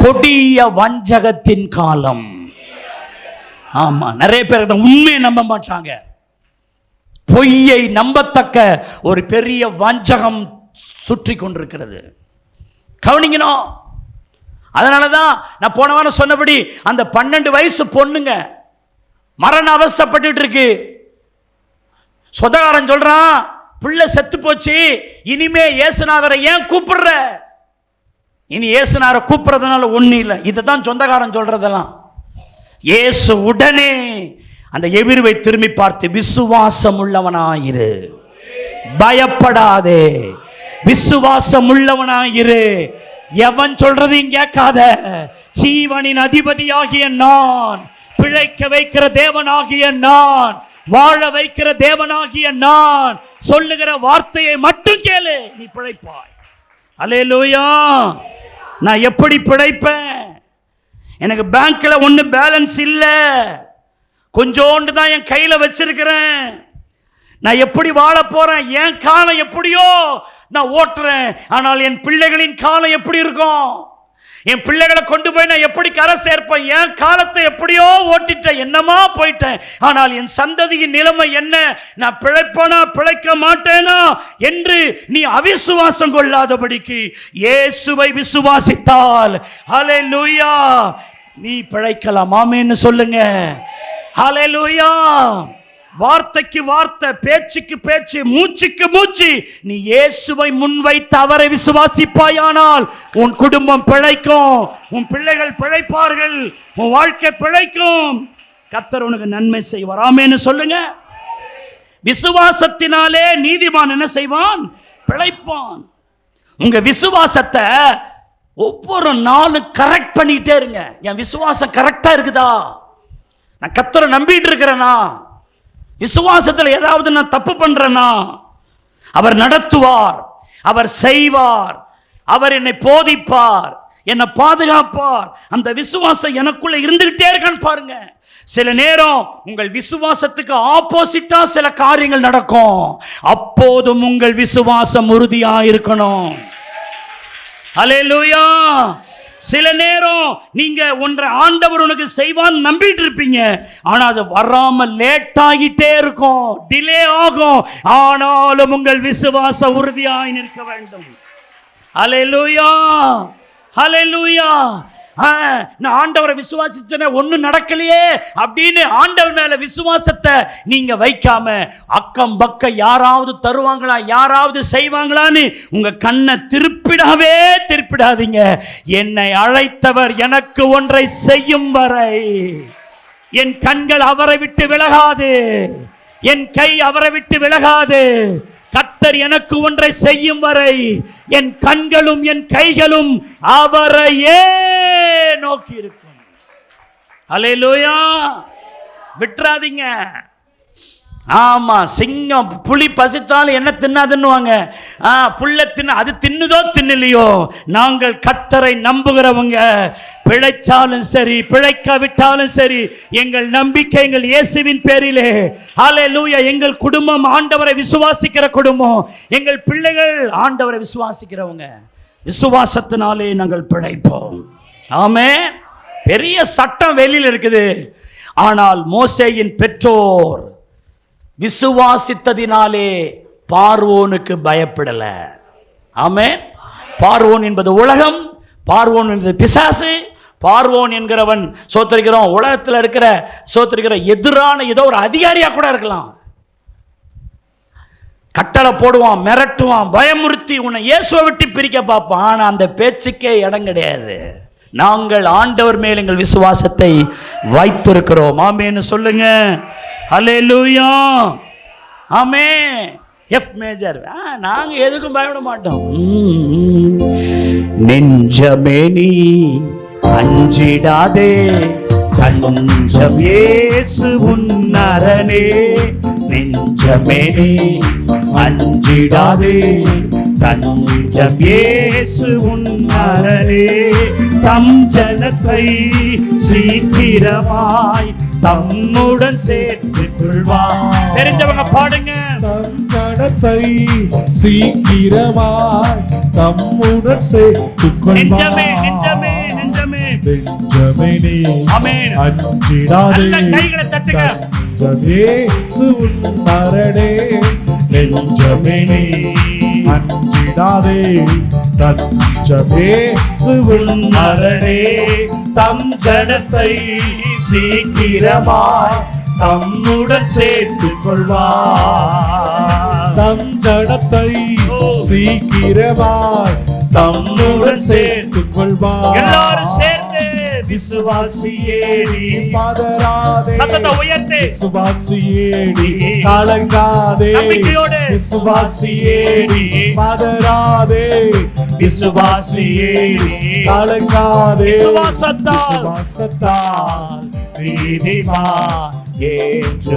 கொடிய வஞ்சகத்தின் காலம். ஆமா, நிறைய பேர் உண்மையை நம்ப மாட்டாங்க. பொய்யை நம்பத்தக்க ஒரு பெரிய வஞ்சகம் சுற்றி கொண்டிருக்கிறது. கவனிக்கணும். அதனாலதான் நான் போன வாரம் சொன்னபடி அந்த 12 வயசு பொண்ணுங்க மரண அவஸ்தைப்பட்டு இருக்கு. சொந்தக்காரன் சொல்றான், பிள்ளை செத்து போச்சு, இனிமே இயேசுநாதரை ஏன் கூப்பிடுற? இனி இயேசுநாதரை கூப்பிடுறதுனால ஒண்ணு இல்லை. இதுதான் சொந்தக்காரன் சொல்றதெல்லாம். இயேசு உடனே அந்த எபிருவை திரும்பி பார்த்து, விசுவாசம் உள்ளவனாயிரு, பயப்படாதே, விசுவாசம் உள்ளவனாயிரு, எவன் சொல்றதையும் கேட்காத, ஜீவனின் அதிபதியாகிய நான், பிழைக்க வைக்கிற தேவனாகிய நான், வாழ வைக்கிற தேவனாகிய நான் சொல்லுகிற வார்த்தையை மட்டும் கேளு, நீ பிழைப்பாய். அல்லேலூயா. நான் எப்படி பிழைப்பேன்? எனக்கு பேங்க்ல ஒண்ணு பேலன்ஸ் இல்ல, கொஞ்சோண்டு தான் என் கையில வச்சிருக்கிறேன். நான் எப்படி வாழ போறேன்? என் காலம் எப்படியோ நான் ஓட்டுறேன், ஆனால் என் பிள்ளைகளின் காலம் எப்படி இருக்கும்? என் பிள்ளைகளை கொண்டு போய் நான் எப்படி கரை சேர்ப்பேன்? என் காலத்தை எப்படியோ ஓட்டிட்டேன், என்னமா போயிட்டேன், ஆனால் என் சந்ததியின் நிலைமை என்ன? நான் பிழைப்பேனா பிழைக்க மாட்டேனா என்று நீ அவிசுவாசம் கொள்ளாதபடிக்கு இயேசுவை விசுவாசித்தால் ஹல்லேலூயா நீ பிழைக்கலாம். ஆமென்னு சொல்லுங்க. ஹல்லேலூயா. வார்த்தைக்கு வார்த்தை, பேச்சுக்கு பேச்சு, மூச்சுக்கு மூச்சு நீ இயேசுவை முன்வைத்து அவரை விசுவாசிப்பாயானால் உன் குடும்பம் பிழைக்கும், உன் பிள்ளைகள் பிழைப்பார்கள், உன் வாழ்க்கை பிழைக்கும். கர்த்தர் உனக்கு நன்மை செய்வார். ஆமென்னு சொல்லுங்க. விசுவாசத்தினாலே நீதிமான் என்ன செய்வான்? பிழைப்பான். உங்க விசுவாசத்தை ஒவ்வொரு நாளும் கரெக்ட் பண்ணிட்டே இருங்க. என் விசுவாசம் கரெக்டா இருக்குதா? நான் கர்த்தரை நம்பிட்டு இருக்கிறேனா? விசுவாசத்தில் ஏதாவது நான் தப்பு பண்றேனா? அவர் நடத்துவார், அவர் செய்வார், அவர் என்னை போதிப்பார், என்னை பாதுகாப்பார். அந்த விசுவாசம் எனக்குள்ள இருந்துகிட்டே இருக்கான்னு பாருங்க. சில நேரம் உங்கள் விசுவாசத்துக்கு ஆப்போசிட்டா சில காரியங்கள் நடக்கும். அப்போதும் உங்கள் விசுவாசம் உறுதியா இருக்கணும். அல்லேலூயா. சில நேரம் நீங்க ஒன்றை ஆண்டவர் உனக்கு செய்வான் நம்பிட்டு இருப்பீங்க, ஆனா அது வராம லேட் ஆகிட்டே இருக்கும், டிலே ஆகும். ஆனாலும் உங்கள் விசுவாசம் உறுதியாய் நிற்க வேண்டும். ஹல்லேலூயா, ஹல்லேலூயா. நான் ஆண்டவரை விசுவாசிச்சேனே ஒன்றும் நடக்கலையே அப்படின்னு ஆண்டவர் மேல விசுவாசத்தை நீங்க வைக்காம அக்கம் பக்கம் யாராவது தருவாங்களா, யாராவது செய்வாங்களான்னு உங்க கண்ணை திருப்பிடாதீங்க. என்னை அழைத்தவர் எனக்கு ஒன்றை செய்யும் வரை என் கண்கள் அவரை விட்டு விலகாது, என் கை அவரை விட்டு விலகாது. கர்த்தர் எனக்கு ஒன்றை செய்யும் வரை என் கண்களும் என் கைகளும் அவரையே நோக்கி இருக்கும். அல்லேலூயா. விட்டுறாதீங்க. ஆமா, சிங்கம் புலி பசிச்சாலும் என்ன தின்னாதுன்னுவாங்க. புல்ல தின்ன, அது தின்னுதோ தின்னலையோ, நாங்கள் கர்த்தரை நம்புகிறவங்க. பிழைச்சாலும் சரி பிழைக்காவிட்டாலும் சரி எங்கள் நம்பிக்கை எங்கள் இயேசுவின் பேரிலே. ஹல்லேலூயா. எங்கள் குடும்பம் ஆண்டவரை விசுவாசிக்கிற குடும்பம், எங்கள் பிள்ளைகள் ஆண்டவரை விசுவாசிக்கிறவங்க. விசுவாசத்தினாலே நாங்கள் பிழைப்போம். ஆமென். பெரிய சட்டம் வெளியில் இருக்குது. ஆனால் மோசேயின் பெற்றோர் விசுவாசித்ததினாலே பார்வோனுக்கு பயப்படல. ஆமென். பார்வோன் என்பது உலகம், பார்வோன் என்பது பிசாசு. பார்வோன் என்கிறவன் சோத்திரிக்கிறோம் உலகத்தில் இருக்கிற எதிரான ஏதோ ஒரு அதிகாரியா கூட இருக்கலாம். கட்டளை போடுவான், மிரட்டுவான், பயமுறுத்தி உன்னை இயேசுவை விட்டு பிரிக்க பார்ப்பான். ஆனா அந்த பேச்சுக்கே இடம் கிடையாது. நாங்கள் ஆண்டவர் மேல் எங்கள் விசுவாசத்தை வைத்திருக்கிறோம். ஆமென்னு சொல்லுங்க. ஹல்லேலூயா. ஆமென். F major. நாங்க எதுக்கும் பயப்பட மாட்டோம். நெஞ்சமே நீ அஞ்சிடாதே, தஞ்சம் இயேசு உன் அரணே. நெஞ்சமே நீ அஞ்சிடாதே, தஞ்சம் இயேசு உன் அரணே. தம் ஜனத்தை சீக்கிரமாய் தம்முடன் சேர்த்துக் கொள்வார். தெரிஞ்சவங்க பாடுங்க. தம் ஜனத்தை சீக்கிரமாய் தம்முடன் சேர்த்துக் கொள்வார். நெஞ்சமே நீ அஞ்சிடாதே, கைகளை தட்டுங்க. இயேசு உன் அரணே. நெஞ்சமே நீ அஞ்சிடாதே, தஞ்சமேசு உன் அரணே. தம் ஜனத்தை சீக்கிரமாய் தம்முடன் சேர்த்துக் கொள்வார். தம் ஜனத்தை சீக்கிரமாய் தம்முடன் சேர்த்துக் கொள்வார். எல்லாரும் சேர்ந்து விசுவாசியே நீ பதறாதே, சத்தத்தை உயர்த்து. விசுவாசியே நீ கலங்காதே, நம்பிக்கையோடு விசுவாசியே நீ பதறாதே, விசுவாசியே நீ கலங்காதே. விசுவாசத்தால் நீதிமான் என்று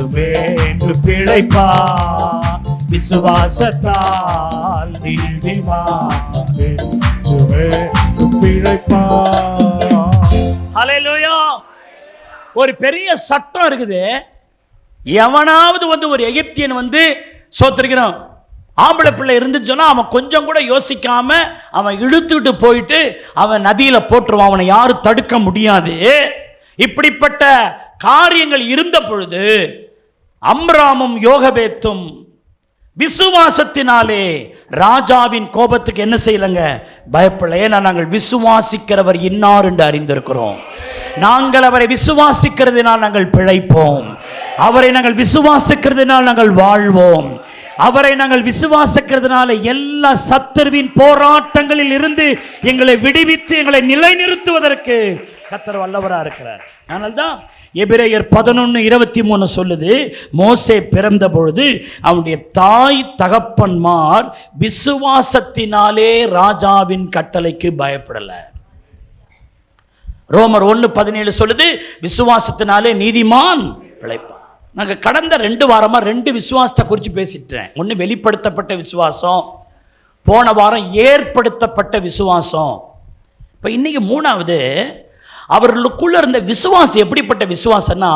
பிழைப்பார். விசுவாசத்தால் நீதிமான் என்று பிழைப்பார். ஹல்லேலூயா. ஒரு பெரிய சட்டம் இருக்குது. எவனாவது ஒரு எகிப்தியன் சோத்திருக்கிறான் ஆம்பளை பிள்ளை இருந்துன்னு சொன்னா அவன் கொஞ்சம் கூட யோசிக்காம அவன் இழுத்துட்டு போயிட்டு அவன் நதியில போட்டுருவான். அவனை யாரும் தடுக்க முடியாது. இப்படிப்பட்ட காரியங்கள் இருந்த பொழுது அம்ராமும் யோகபேத்தும் விசுவாசத்தினாலே ராஜாவின் கோபத்துக்கு என்ன செய்யலங்க? பயப்படல. ஏன்னா நாங்கள் விசுவாசிக்கிறவர் இன்னார் என்று அறிந்திருக்கிறோம். நாங்கள் அவரை விசுவாசிக்கிறதுனால் நாங்கள் பிழைப்போம். அவரை நாங்கள் விசுவாசிக்கிறதுனால் நாங்கள் வாழ்வோம். அவரை நாங்கள் விசுவாசிக்கிறதுனால எல்லா சத்துருவின் போராட்டங்களில் இருந்து எங்களை விடுவித்து எங்களை நிலைநிறுத்துவதற்கு கர்த்தர் வல்லவராக இருக்கிறார். அதனால்தான் எபிரேயர் 11:23 சொல்லுது, மோசே பிறந்த பொழுது அவனுடைய தாய் தகப்பன்மார் விசுவாசத்தினாலே ராஜாவின் கட்டளைக்கு பயப்படல. ரோமர் 1:17 சொல்லுது, விசுவாசத்தினாலே நீதிமான் பிழைப்பான். நாங்கள் கடந்த 2 வாரமாக 2 விசுவாசத்தை குறித்து பேசிட்டேன். ஒன்று வெளிப்படுத்தப்பட்ட விசுவாசம், போன வாரம் ஏற்படுத்தப்பட்ட விசுவாசம். இப்போ இன்னைக்கு 3வது அவர்களுக்குள்ள இருந்த விசுவாசம். எப்படிப்பட்ட விசுவாசம்னா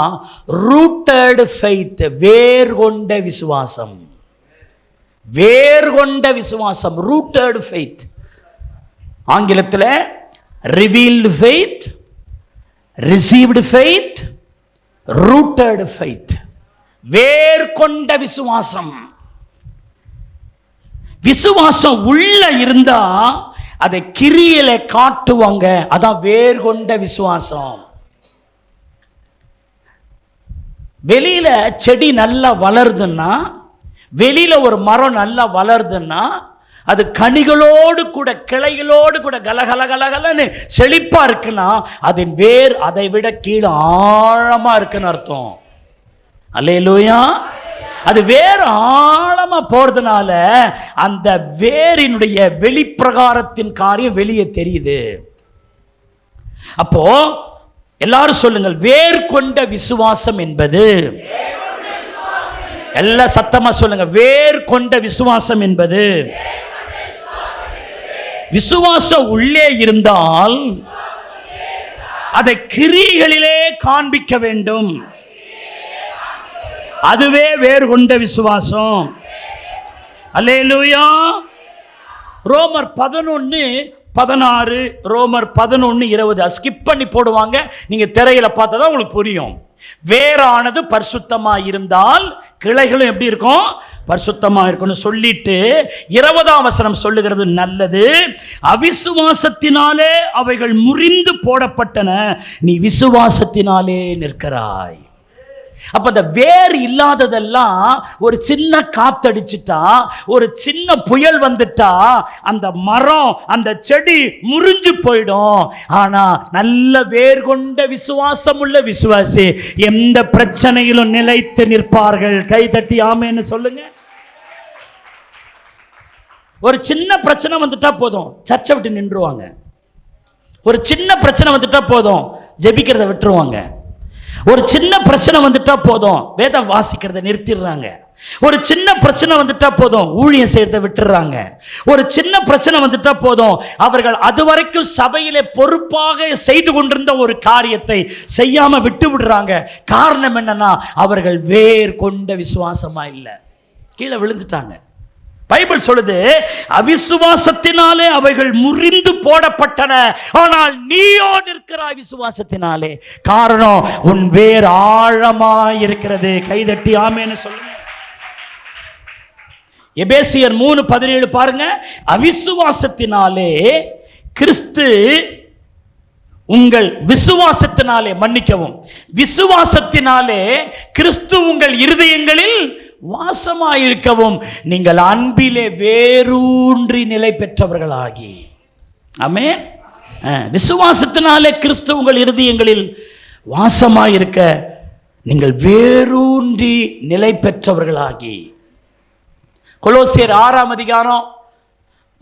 ரூட்டட் ஃபெய்த், வேர் கொண்ட விசுவாசம். வேர் கொண்ட விசுவாசம், ரூட்டட் ஃபெய்த். ஆங்கிலத்தில் revealed faith, received faith, rooted faith. வேர் கொண்ட விசுவாசம். விசுவாசம் உள்ள இருந்தா அதை கிரியில காட்டுவாங்க. அதான் வேர் கொண்ட விசுவாசம். வெளியில செடி நல்லா வளருதுன்னா, வெளியில ஒரு மரம் நல்லா வளருதுன்னா, அது கனிகளோடு கூட கிளைகளோடு கூட கலகலகலகலன்னு செழிப்பா இருக்குன்னா, அதன் வேர் அதை விட கீழே ஆழமா இருக்குன்னு அர்த்தம். அல்லேலூயா. அது வேறு ஆழமா போறதுனால அந்த வேரினுடைய வெளிப்பிரகாரத்தின் காரியம் வெளியே தெரியுது. அப்போ எல்லாரும் சொல்லுங்கள், வேர் கொண்ட விசுவாசம் என்பது, எல்லாம் சத்தமா சொல்லுங்க, வேர் கொண்ட விசுவாசம் என்பது, விசுவாசம் உள்ளே இருந்தால் அதை கிரியைகளிலே காண்பிக்க வேண்டும். அதுவே வேறு கொண்ட விசுவாசம். அல்லேலூயா. ரோமர் 11:16, ரோமர் 11:20 ஸ்கிப் பண்ணி போடுவாங்க. நீங்க திரையில பார்த்தா தான் உங்களுக்கு புரியும். வேறானது பரிசுத்தமா இருந்தால் கிளைகளும் எப்படி இருக்கும்? பரிசுத்தமா இருக்கும்னு சொல்லிட்டு 20ஆம் வசனம் சொல்லுகிறது, நல்லது, அவிசுவாசத்தினாலே அவைகள் முறிந்து போடப்பட்டன, நீ விசுவாசத்தினாலே நிற்கிறாய். அப்ப அந்த வேர் இல்லாததெல்லாம் ஒரு சின்ன காத்தடிச்சுட்டா, ஒரு சின்ன புயல் வந்துட்டா அந்த மரம் அந்த செடி முறிஞ்சு போயிடும். ஆனா நல்ல வேர் கொண்ட விசுவாசம் உள்ள விசுவாசி எந்த பிரச்சனையிலும் நிலைத்து நிற்பார்கள். கை தட்டி ஆமென்னு சொல்லுங்க. ஒரு சின்ன பிரச்சனை வந்துட்டா போதும், சர்ச்சை விட்டு நின்றுவாங்க. ஒரு சின்ன பிரச்சனை வந்துட்டா போதும், ஜெபிக்கிறத விட்டுருவாங்க. ஒரு சின்ன பிரச்சனை வந்துட்டா போதும், வேதம் வாசிக்கிறத நிறுத்திடுறாங்க. ஒரு சின்ன பிரச்சனை வந்துட்டா போதும், ஊழியம் செய்யறதை விட்டுறாங்க. ஒரு சின்ன பிரச்சனை வந்துட்டா போதும், அவர்கள் அதுவரைக்கும் சபையிலே பொறுப்பாக செய்து கொண்டிருந்த ஒரு காரியத்தை செய்யாம விட்டு விடுறாங்க. காரணம் என்னன்னா, அவர்கள் வேர் கொண்ட விசுவாசமா இல்லை, கீழே விழுந்துட்டாங்க. பைபிள் சொல்லுது, அவிசுவாசத்தினாலே அவைகள் முறிந்து போடப்பட்டன, ஆனால் நீயோ நிற்கிறாய் விசுவாசத்தினாலே. காரணம், உன் வேர் ஆழமாய் இருக்கிறது. கைதட்டி ஆமென்னு சொல்லுங்க. எபேசியர் 3:17 பாருங்க. அவிசுவாசத்தினாலே கிறிஸ்து உங்கள் விசுவாசத்தினாலே, மன்னிக்கவும், விசுவாசத்தினாலே கிறிஸ்து உங்கள் இருதயங்களில் வாசமாயிருக்கவும் நீங்கள் அன்பிலே வேரூன்றி நிலை பெற்றவர்களாகி. ஆமென். விசுவாசத்தினாலே கிறிஸ்து உங்கள் இருதயங்களில் வாசமாயிருக்க நீங்கள் வேரூன்றி நிலை பெற்றவர்களாகி. கொலோசியர் 6ஆம் அதிகாரம்,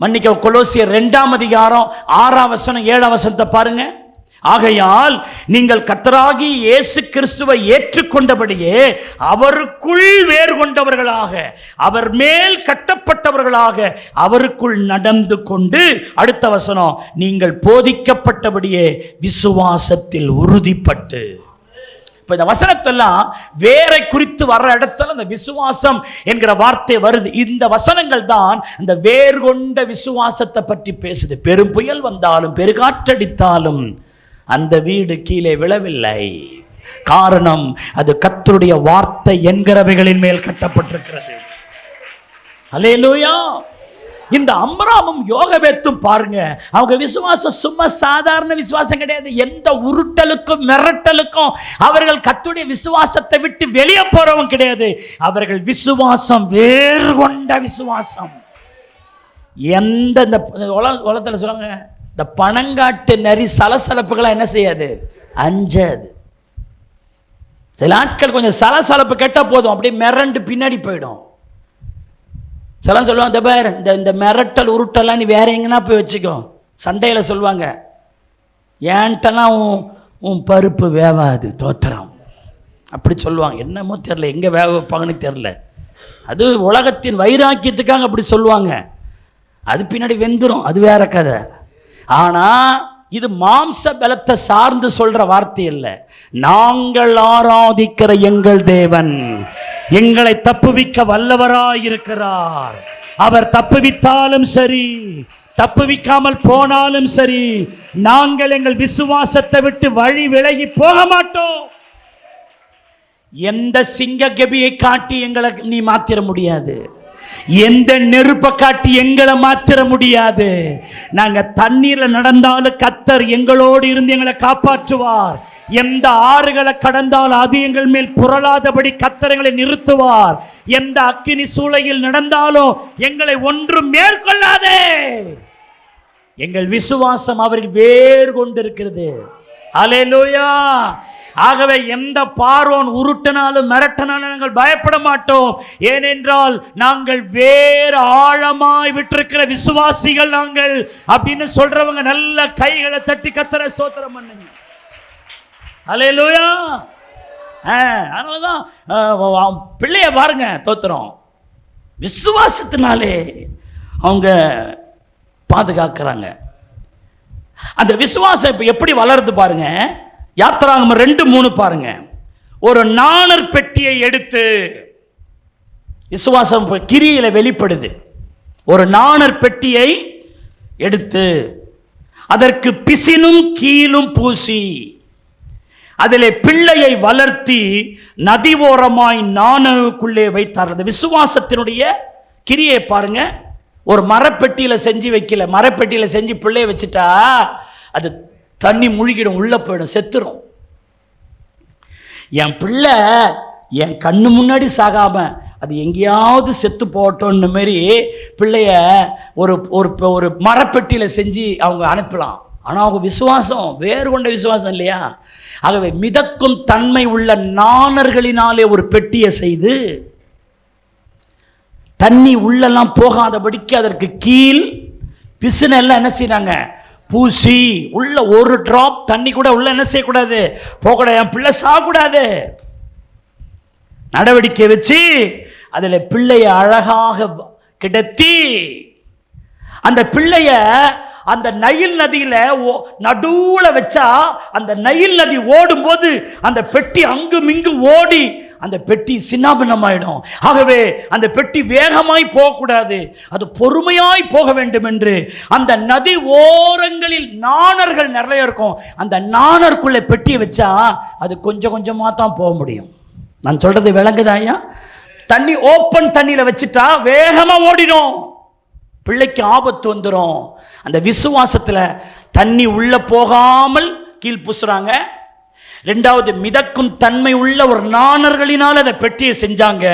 மன்னிக்கவும், கொலோசியர் 2ஆம் அதிகாரம் 6ஆம் வசனம் 7ஆம் வசனத்தை பாருங்க. ஆகையால் நீங்கள் கர்த்தராகி இயேசு கிறிஸ்துவை ஏற்றுக்கொண்டபடியே அவருக்குள் வேறு கொண்டவர்களாக, அவர் மேல் கட்டப்பட்டவர்களாக அவருக்குள் நடந்து கொண்டு, அடுத்த வசனம், நீங்கள் போதிக்கப்பட்டபடியே விசுவாசத்தில் உறுதிப்பட்டு. இப்ப இந்த வசனத்தெல்லாம் வேரை குறித்து வர்ற இடத்துல அந்த விசுவாசம் என்கிற வார்த்தை வருது. இந்த வசனங்கள் தான் அந்த வேர் கொண்ட விசுவாசத்தை பற்றி பேசுது. பெரும் புயல் வந்தாலும் பெருகாற்றடித்தாலும் அந்த வீடு கீழே விழவில்லை. காரணம், அது கர்த்தருடைய வார்த்தை என்கிறவைகளின் மேல் கட்டப்பட்டிருக்கிறது. அல்லேலூயா. இந்த அம்ராமும் யோகவேத்தும் பாருங்க, அவங்க விசுவாசம் சும்மா சாதாரண விசுவாசம் கிடையாது. எந்த உருட்டலுக்கும் மிரட்டலுக்கும் அவர்கள் கர்த்தருடைய விசுவாசத்தை விட்டு வெளியே போறவங்க கிடையாது. அவர்கள் விசுவாசம் வேறு கொண்ட விசுவாசம். எந்த உலகத்தில் சொல்லுவாங்க, இந்த பணங்காட்டு நரி சலசலப்புகளை என்ன செய்யாது? அஞ்சாது. சில ஆட்கள் கொஞ்சம் சலசலப்பு கேட்டால் போதும், அப்படியே மிரண்டு பின்னாடி போயிடும். சில சொல்லுவாங்க, இந்த பேர் இந்த மிரட்டல் உருட்டெல்லாம் நீ வேற எங்கன்னா போய் வச்சுக்கோ. சண்டையில் சொல்லுவாங்க, ஏன்ட்டெல்லாம் உன் பருப்பு வேவாது, தோத்திரம், அப்படி சொல்லுவாங்க. என்னமோ தெரில, எங்கே வேக வைப்பாங்கன்னு தெரில. அது உலகத்தின் வைராக்கியத்துக்காக அப்படி சொல்லுவாங்க. அது பின்னாடி வெந்துடும், அது வேற கதை. ஆனால் இது மாம்ச பலத்தை சார்ந்து சொல்ற வார்த்தை இல்லை. நாங்கள் ஆராதிக்கிற எங்கள் தேவன் எங்களை தப்புவிக்க வல்லவராயிருக்கிறார். அவர் தப்புவித்தாலும் சரி, தப்புவிக்காமல் போனாலும் சரி, நாங்கள் எங்கள் விசுவாசத்தை விட்டு வழி விலகி போக மாட்டோம். எந்த சிங்க கபியை காட்டி எங்களை நீ மாத்திர முடியாது. எந்த நெருப்பை காட்டி எங்களை மாத்திர முடியாது. நாங்க தண்ணீர்ல நடந்தாலும் கர்த்தர் எங்களோடு இருந்து எங்களை காப்பாற்றுவார். எந்த ஆறுகளை கடந்தால் அது எங்கள் மேல் புரளாதபடி கர்த்தர் எங்களை நிறுத்துவார். எந்த அக்கினி சூளையில் நடந்தாலும் எங்களை ஒன்றும் மேற்கொள்ளாதே. எங்கள் விசுவாசம் அவரில் வேறு கொண்டிருக்கிறது. அல்லேலூயா. ஆகவே எந்த பார்வோன் உருட்டினாலும் மிரட்டினாலும் நாங்கள் பயப்பட மாட்டோம். ஏனென்றால் நாங்கள் வேறு ஆழமாய் விட்டிருக்கிற விசுவாசிகள் நாங்கள் அப்படின்னு சொல்றவங்க நல்ல கைகளை தட்டி கர்த்தரை ஸ்தோத்திரம் பண்ணுங்க. அல்லேலூயா. அதனாலதான் பிள்ளைய பாருங்க, தோத்திரம் விசுவாசத்தினாலே அவங்க பாதுகாக்கிறாங்க. அந்த விசுவாசம் இப்ப எப்படி வளருது பாருங்க. யாத்திராகமம் 2:3 பாருங்க. ஒரு நாணர் பெட்டியை எடுத்து, விசுவாசம் கிரியில வெளிப்படுது. ஒரு நாணர் பெட்டியை எடுத்து அதற்கு பிசினும் கீழும் பூசி அதிலே பிள்ளையை வளர்த்தி நதி ஓரமாய் நாணுக்குள்ளே வைத்தார். அந்த விசுவாசத்தினுடைய கிரியை பாருங்க. ஒரு மரப்பெட்டியில செஞ்சு வைக்கல, மரப்பெட்டியில செஞ்சு பிள்ளைய வச்சுட்டா அது தண்ணி முழுகிடும், உள்ள போயிடும், செத்துரும். என் பிள்ளை என் கண்ணு முன்னாடி சாகாம அது எங்கேயாவது செத்து போட்டோன்னு மாரி பிள்ளைய ஒரு ஒரு மரப்பெட்டியில செஞ்சு அவங்க அனுப்பலாம். ஆனால் அவங்க விசுவாசம் வேறு கொண்ட விசுவாசம் இல்லையா? ஆகவே மிதக்கும் தன்மை உள்ள நாணர்களினாலே ஒரு பெட்டியை செய்து தண்ணி உள்ளெல்லாம் போகாதபடிக்கு அதற்கு கீழ் பிசுன எல்லாம் என்ன செய்றாங்க, பூசி, உள்ள ஒரு டிராப் தண்ணி கூட உள்ள என்ன செய்யக்கூடாது, போகக்கூடாது, என் பிள்ளை சாகக்கூடாது நடவடிக்கை வச்சு அதில் பிள்ளைய அழகாக கிடத்தி அந்த பிள்ளைய அந்த நைல் நதியில நடுவுல வச்சா அந்த நைல் நதி ஓடும் போது அந்த பெட்டி அங்கும் இங்கும் ஓடி அந்த பெட்டி சின்னாபின்னமாயிடும். ஆகவே அந்த பெட்டி வேகமாய் போகக்கூடாது, அது பொறுமையாய் போக வேண்டும் என்று அந்த நதி ஓரங்களில் நாணர்கள் நிறைய இருக்கும். அந்த நாணருக்குள்ள பெட்டியை வச்சா அது கொஞ்சம் கொஞ்சமா தான் போக முடியும். நான் சொல்றது விளங்குதாயா? தண்ணி ஓப்பன் தண்ணியில வச்சுட்டா வேகமா ஓடிடும், பிள்ளைக்கு ஆபத்து வந்துடும். அந்த விசுவாசத்துல தண்ணி உள்ள போகாமல் கீழ் பூசுறாங்க. ரெண்டாவது, மிதக்கும் தன்மை உள்ள ஒரு நாணர்களினால் அந்த பெட்டியை செஞ்சாங்க.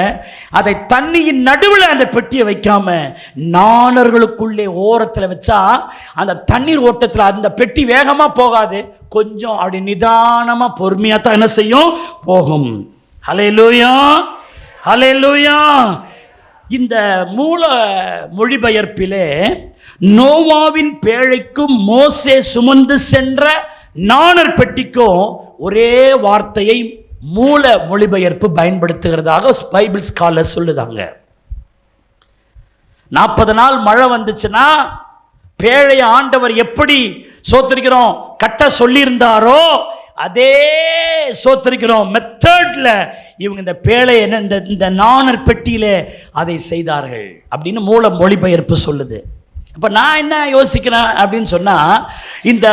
அதை தண்ணியின் நடுவில் அந்த பெட்டியை வைக்காம நாணர்களுக்குள்ளே ஓரத்தில் வச்சா அந்த தண்ணீர் ஓட்டத்தில் அந்த பெட்டி வேகமா போகாது, கொஞ்சம் அப்படி நிதானமா பொறுமையா தான் என்ன செய்யும், போகும். ஹல்லேலூயா, ஹல்லேலூயா. இந்த மூல மொழிபெயர்ப்பிலே நோவாவின் பேழைக்கும் மோசே சுமந்து சென்ற நாணர் பெட்டிக்கும் ஒரே வார்த்தையை மூல மொழிபெயர்ப்பு பயன்படுத்துகிறதாக பைபிள் ஸ்காலர் சொல்லுதாங்க. 40 நாள் மழை வந்துச்சுன்னா பேழைய ஆண்டவர் எப்படி சோத்திருக்கிறோம் கட்ட சொல்லியிருந்தாரோ அதே சோத்திருக்கிறோம் மெத்தட்ல இவங்க இந்த பேழை இந்த நாணர் பெட்டியில அதை செய்தார்கள் அப்படின்னு மூல மொழிபெயர்ப்பு சொல்லுது. இப்போ நான் என்ன யோசிக்கிறேன் அப்படின்னு சொன்னால், இந்த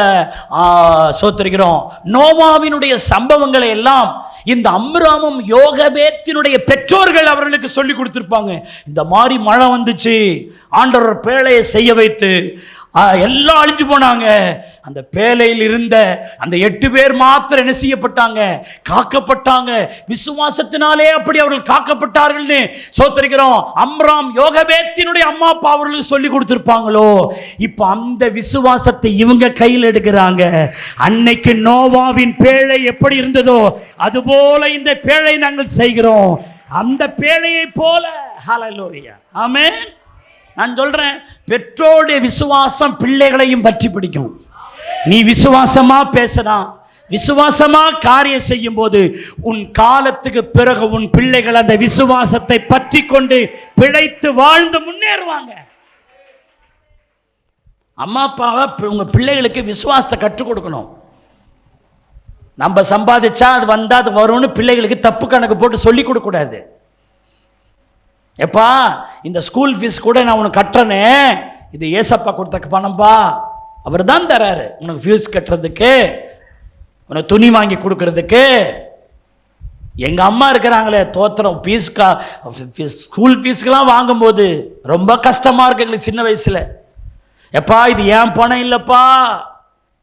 சோத்திருக்கிறோம் நோவாவினுடைய சம்பவங்களை எல்லாம் இந்த அம்ராமும் யோகபேத்தினுடைய பெற்றோர்கள் அவர்களுக்கு சொல்லி கொடுத்துருப்பாங்க. இந்த மாதிரி மழை வந்துச்சு, ஆண்டவர் பேழையை செய்ய வைத்து எல்லாம் அழிஞ்சு போனாங்க. அந்த பேழையில் இருந்த அந்த 8 பேர் மாத்திரம் என்ன செய்யப்பட்டாங்க, காக்கப்பட்டாங்க. விசுவாசத்தினாலே அப்படி அவர்கள் காக்கப்பட்டார்கள்னு சோத்திருக்கிறோம் அம்ராம் யோகபேத்தினுடைய அம்மா அப்பா அவர்களுக்கு சொல்லி கொடுத்திருப்பாங்களோ. இப்ப அந்த விசுவாசத்தை இவங்க கையில் எடுக்கிறாங்க. அன்னைக்கு நோவாவின் பேழை எப்படி இருந்ததோ அதுபோல இந்த பேழை நாங்கள் செய்கிறோம், அந்த பேழையை போல. ஹல்லேலூயா, ஆமென். நான் சொல்றேன், பெற்றோருடைய விசுவாசம் பிள்ளைகளையும் பற்றி பிடிக்கும். நீ விசுவாசமா பேசலாம், விசுவாசமா காரியம் செய்யும் போது உன் காலத்துக்கு பிறகு உன் பிள்ளைகள் அந்த விசுவாசத்தை பற்றி கொண்டு பிழைத்து வாழ்ந்து முன்னேறுவாங்க. அம்மா அப்பாவை உங்க பிள்ளைகளுக்கு விசுவாசத்தை கற்றுக் கொடுக்கணும். நம்ம சம்பாதிச்சா அது வந்தா அது வரும்னு பிள்ளைகளுக்கு தப்பு கணக்கு போட்டு சொல்லி கொடுக்க கூடாது. எப்பா இந்த ஸ்கூல் ஃபீஸ் கூட நான் உனக்கு கட்டுறேனே, இது ஏசப்பா கொடுத்த பணம்பா, அவர் தான் தராரு உனக்கு ஃபீஸ் கட்டுறதுக்கு, உனக்கு துணி வாங்கி கொடுக்கறதுக்கு. எங்கள் அம்மா இருக்கிறாங்களே தோத்திரம், ஸ்கூல் ஃபீஸ்க்கெலாம் வாங்கும்போது ரொம்ப கஷ்டமாக இருக்கு எங்களுக்கு சின்ன வயசில். எப்பா இது ஏன் பணம் இல்லைப்பா,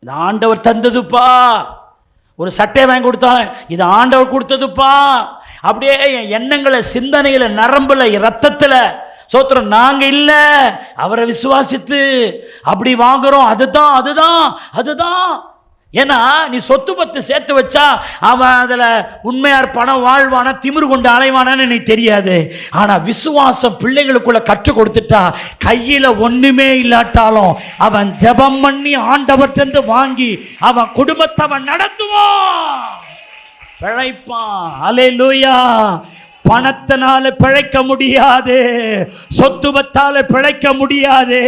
இது ஆண்டவர் தந்ததுப்பா. ஒரு சட்டையை வாங்கி கொடுத்தாங்க, இது ஆண்டவர் கொடுத்ததுப்பா. அப்படியே என் எண்ணங்களை, சிந்தனைகளை, நரம்புல, ரத்தத்தில் சோத்திரம். நாங்கள் இல்லை, அவரை விசுவாசித்து அப்படி வாங்குறோம். அதுதான் அதுதான் அதுதான். ஏன்னா நீ சொத்து பத்து சேர்த்து வச்சா அவன் அதில் உண்மையார் பணம் வாழ்வான, திமிரு கொண்டு அலைவானான்னு நீ தெரியாது. ஆனால் விசுவாசம் பிள்ளைகளுக்குள்ள கற்றுக் கொடுத்துட்டா, கையில் ஒன்றுமே இல்லாட்டாலும் அவன் ஜெபம் பண்ணி ஆண்டவர்கிட்ட வாங்கி அவன் குடும்பத்தை அவன் நடத்துவான், பிழைப்பான். அல்லேலூயா. பணத்தினால பிழைக்க முடியாது, சொத்துவத்தால பிழைக்க முடியாது,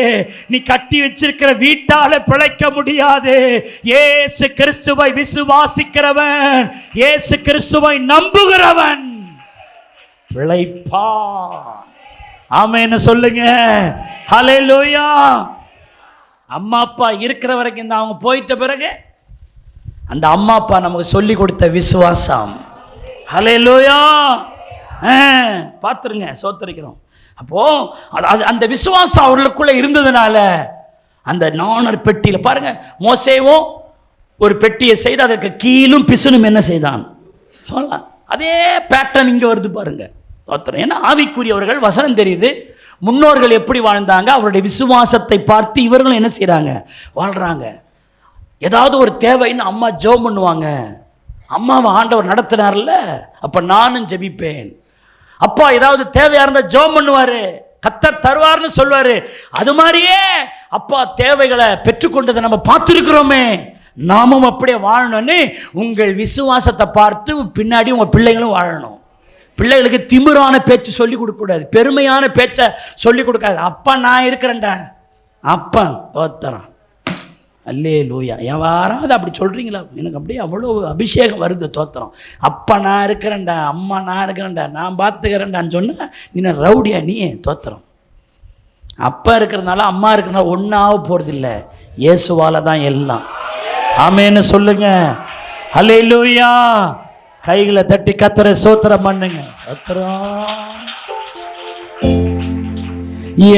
நீ கட்டி வச்சிருக்கிற வீட்டால பிழைக்க முடியாது. இயேசு கிறிஸ்துவை விசுவாசிக்கிறவன், இயேசு கிறிஸ்துவை நம்புகிறவன் பிழைப்பான். ஆமென் சொல்லுங்க. ஹல்லேலூயா. அம்மா அப்பா இருக்கிற வரைக்கும் தான், அவங்க போயிட்ட பிறகு அந்த அம்மா அப்பா நமக்கு சொல்லி கொடுத்த விசுவாசம். ஹல்லேலூயா. பார்த்துருங்க, சோத்தரிக்கிறோம். அப்போ அந்த விசுவாசம் அவர்களுக்குள்ள இருந்ததுனால அந்த நாணர் பெட்டியில் பாருங்க, மோசேவும் ஒரு பெட்டியை செய்து அதற்கு கீழும் பிசுனும் என்ன செய்தான் சொல்லலாம். அதே பேட்டர்ன் இங்கே வருது பாருங்க. சோத்திரம். ஏன்னா ஆவிக்குரியவர்கள் வசனம் தெரியுது, முன்னோர்கள் எப்படி வாழ்ந்தாங்க, அவருடைய விசுவாசத்தை பார்த்து இவர்களும் என்ன செய்கிறாங்க, வாழ்கிறாங்க. ஏதாவது ஒரு தேவைன்னு அம்மா ஜெபம் பண்ணுவாங்க, அம்மாவை ஆண்டவர் நடத்தினார்ல, அப்போ நானும் ஜெபிப்பேன். அப்பா ஏதாவது தேவையா இருந்தால் ஜெபம் பண்ணுவார், கர்த்தர் தருவார்னு சொல்வார். அது மாதிரியே அப்பா தேவைகளை பெற்றுக்கொண்டதை நம்ம பார்த்துருக்கிறோமே, நாமும் அப்படியே வாழணும்னு உங்கள் விசுவாசத்தை பார்த்து பின்னாடி உங்கள் பிள்ளைகளும் வாழணும். பிள்ளைகளுக்கு திமிரான பேச்சு சொல்லிக் கொடுக்கக்கூடாது, பெருமையான பேச்சை சொல்லிக் கொடுக்காது. அப்பா நான் இருக்கிறேன்டா, அப்பா தோத்தரான். அல்லேலூயா. யாராவது அப்படி சொல்கிறீங்களா? எனக்கு அப்படியே அவ்வளோ அபிஷேகம் வருது. தோத்திரம். அப்பா நான் இருக்கிறேன்டா, அம்மா நான் இருக்கிறேன்டா, நான் பார்த்துக்கிறேன்டான்னு சொன்னால் நீ ரவுடியா? நீ தோத்திரம். அப்பா இருக்கிறதுனால அம்மா இருக்கிறனால ஒன்றாக போகிறதில்ல, இயேசுவால தான் எல்லாம். ஆமென்னு சொல்லுங்க. அல்லேலூயா. கைகளை தட்டி கர்த்தரை ஸ்தோத்திரம் பண்ணுங்க.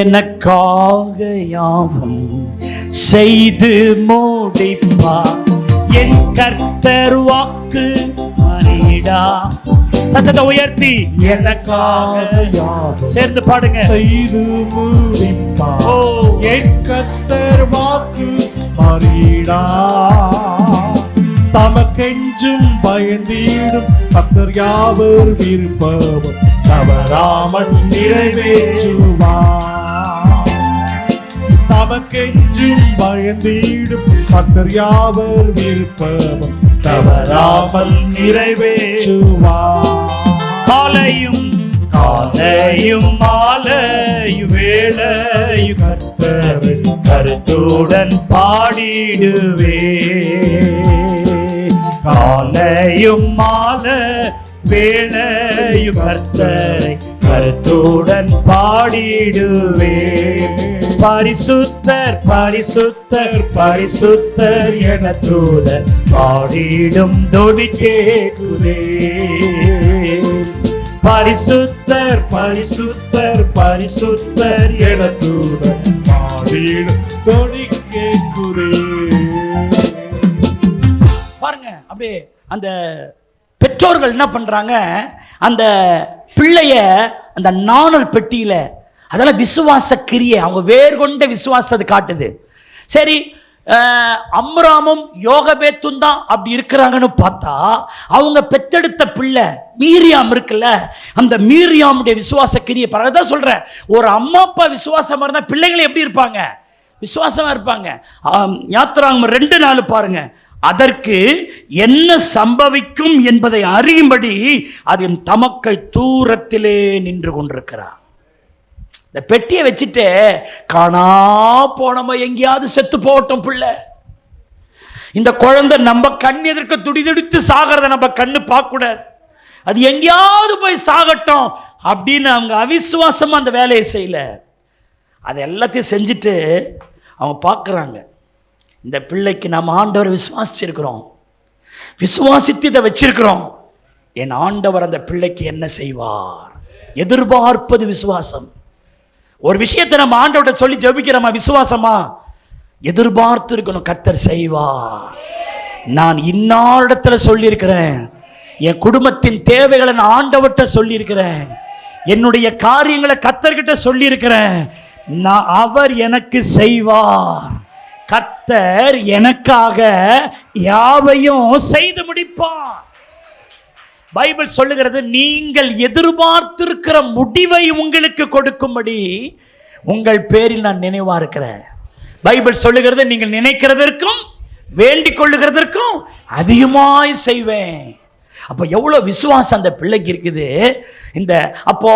எனக்காக யாவும் செய்து முடிப்பார் என் கர்த்தர் வாக்கு மாறிடா. சத்தத்தை உயர்த்தி எனக்காக யாவும் சேர்ந்து பாடுங்க. செய்து முடிப்பார் என் கர்த்தர் வாக்கு மாறிடா. தமக்கெஞ்சும் பயந்தீடும் கர்த்தர் யாவர் விருப்பமும் தவறாமல் நிறைவேற்றுவார். தமக்கெஞ்சும் பயந்தீடும் கர்த்தர் யாவர் விருப்பமும் தவறாமல் நிறைவேற்றுவார். காலையும் காலையும் மாலையும் வேளையும் கர்த்தரை கருத்துடன் பாடிடுவே. காலையும் மாலை வேளையும் கர்த்தரை கருத்துடன் பாடிடுவே. பரிசுத்தர் பரிசுத்தர் பரிசுத்தர் என தூதர் பாடிடும் தொனி கேட்குதே. பரிசுத்தர் பரிசுத்தர் பரிசுத்தர் என தூதர் பாடிடும் தொனி கேட்குதே. பாருங்க, அப்படியே அந்த பெற்றோர்கள் என்ன பண்றாங்க, அந்த பிள்ளைய அந்த நாணல் பெட்டியில, அதெல்லாம் விசுவாச கிரியை, அவங்க வேர்கொண்ட விசுவாசத்தை காட்டுது. சரி, அம்ராமும் யோகபேத்தும் தான் அப்படி இருக்கிறாங்கன்னு பார்த்தா, அவங்க பெத்தெடுத்த பிள்ளை மீரியாம் இருக்குல்ல, அந்த மீரியாமுடைய விசுவாச கிரியை தான் சொல்றேன். ஒரு அம்மா அப்பா விசுவாசமா இருந்தா பிள்ளைகள் எப்படி இருப்பாங்க? விசுவாசமா இருப்பாங்க. யாத்திராகமம் 2:4 பாருங்க. அதற்கு என்ன சம்பவிக்கும் என்பதை அறியும்படி அதன் தமக்கை தூரத்திலே நின்று கொண்டிருக்கிறார். இந்த பெட்டியை வச்சுட்டு காணா போனவ எங்கேயாவது செத்து போகட்டும் பிள்ளை, இந்த குழந்தை நம்ம கண் எதிர்க்க துடிதுடித்து சாகிறத நம்ம கண்ணு பார்க்க கூடாது, அது எங்கேயாவது போய் சாகட்டும் அப்படின்னு அவங்க அவிசுவாசமா அந்த வேலையை செய்யல. அதை எல்லாத்தையும் செஞ்சுட்டு அவங்க பார்க்குறாங்க, இந்த பிள்ளைக்கு நம்ம ஆண்டவரை விசுவாசிச்சிருக்கிறோம், விசுவாசித்து இதை வச்சிருக்கிறோம், என் ஆண்டவர் அந்த பிள்ளைக்கு என்ன செய்வார். எதிர்பார்ப்பது விசுவாசம். ஒரு விஷயத்தை நம்ம ஆண்டவர்கிட்ட சொல்லி ஜெபிக்கிறோமா, விசுவாசமா எதிர்பார்த்து இருக்கணும். கர்த்தர் செய்வார். நான் இன்னாரிடத்துல சொல்லியிருக்கிறேன், என் குடும்பத்தின் தேவைகளை நான் ஆண்டவர்கிட்ட சொல்லியிருக்கிறேன், என்னுடைய காரியங்களை கர்த்தர்கிட்ட சொல்லியிருக்கிறேன், நான் அவர் எனக்கு செய்வார். கர்த்தர் எனக்காக யாவையும் செய்து முடிப்பார். பைபிள் சொல்லுகிறது, நீங்கள் எதிர்பார்த்திருக்கிற முடிவை உங்களுக்கு கொடுக்கும்படி உங்கள் பேரில் நான் நினைவா இருக்கிறேன். பைபிள் சொல்லுகிறது, நீங்கள் நினைக்கிறதற்கும் வேண்டிக் கொள்ளுகிறதற்கும் அதிகமாய் செய்வேன். அப்போ எவ்வளோ விசுவாசம் அந்த பிள்ளைக்கு இருக்குது. இந்த அப்போ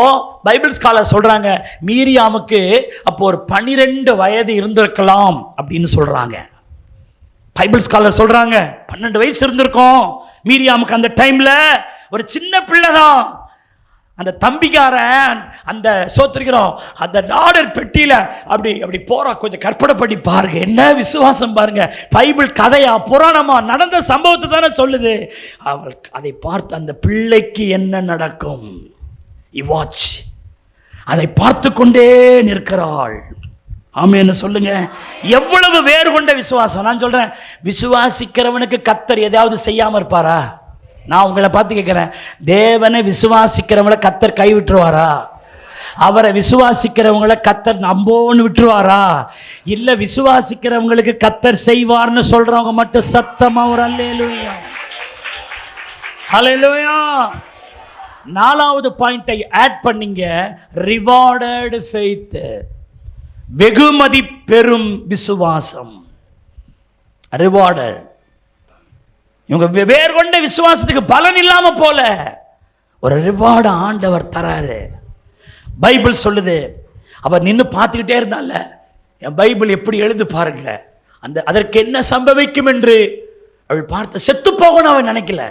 பைபிள் ஸ்காலர் சொல்றாங்க, மீரியாமுக்கு அப்போ ஒரு 12 வயது இருந்திருக்கலாம் அப்படின்னு சொல்றாங்க. பைபிள் ஸ்காலர் சொல்றாங்க 12 வயசு இருந்திருக்கும் மீரியாமுக்கு. அந்த டைம்ல ஒரு சின்ன பிள்ளை தான். அந்த தம்பிக்காரன் அந்த சோத்திரிக்கிறோம் அந்த நாடர் பெட்டியில அப்படி அப்படி போறா. கொஞ்சம் கற்பனை பண்ணி பாருங்க, என்ன விசுவாசம் பாருங்க. பைபிள் கதையா புராணமா நடந்த சம்பவத்தை தானே சொல்லுது. அவள் அதை பார்த்து அந்த பிள்ளைக்கு என்ன நடக்கும் வாட்ச், அதை பார்த்து கொண்டே நிற்கிறாள். ஆமென்னு சொல்லுங்க. எவ்வளவு வேறு கொண்ட விசுவாசம். நான் சொல்றேன், விசுவாசிக்கிறவனுக்கு கர்த்தர் ஏதாவது செய்யாம இருப்பாரா? நான் உங்களை பார்த்து கேட்கிறேன், தேவனை விசுவாசிக்கிறவங்களை கர்த்தர் கைவிட்டுருவாரா? அவரை விசுவாசிக்கிறவங்களை கர்த்தர் நம்போன்னு விட்டுருவாரா? இல்ல விசுவாசிக்கிறவங்களுக்கு கர்த்தர் செய்வார்னு சொல்றவங்க மட்டும் சத்தமா ஒரு அல்லேலூயா, ஹல்லேலூயா. 4வது பாயிண்டை ஆட் பண்ணீங்க, ரிவார்டட் ஃபெய்த், வெகுமதி பெறும் விசுவாசம். ரிவார்டட். இவங்க வேறு கொண்ட விசுவாசத்துக்கு பலன் இல்லாம போல ஒரு ரிவார்டு ஆண்டவர் தராரு. பைபிள் சொல்லுது, அவர் நின்று பார்த்துக்கிட்டே இருந்தால, என் பைபிள் எப்படி எழுது பாருங்க, அதற்கு என்ன சம்பவிக்கும் என்று அவள் பார்த்து செத்து போகணும் அவன் நினைக்கல.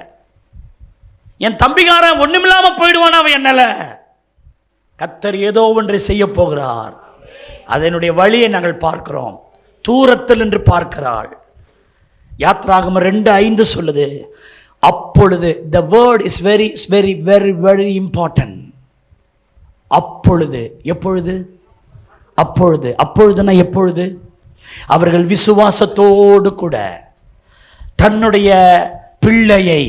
என் தம்பிகாரன் ஒண்ணுமில்லாம போயிடுவான் அவன் என்னல. கர்த்தர் ஏதோ ஒன்றை செய்ய போகிறார். அதனுடைய வழியை நாங்கள் பார்க்கிறோம். தூரத்தில் என்று பார்க்கிறாள். யாத்ராகமம் 2:5 சொல்லுது, அப்பொழுது the word is very very very very important. அப்பொழுது, எப்பொழுது? அப்பொழுது. அப்பொழுதுனா எப்பொழுது? அவர்கள் விசுவாசத்தோடு கூட தன்னுடைய பிள்ளையை,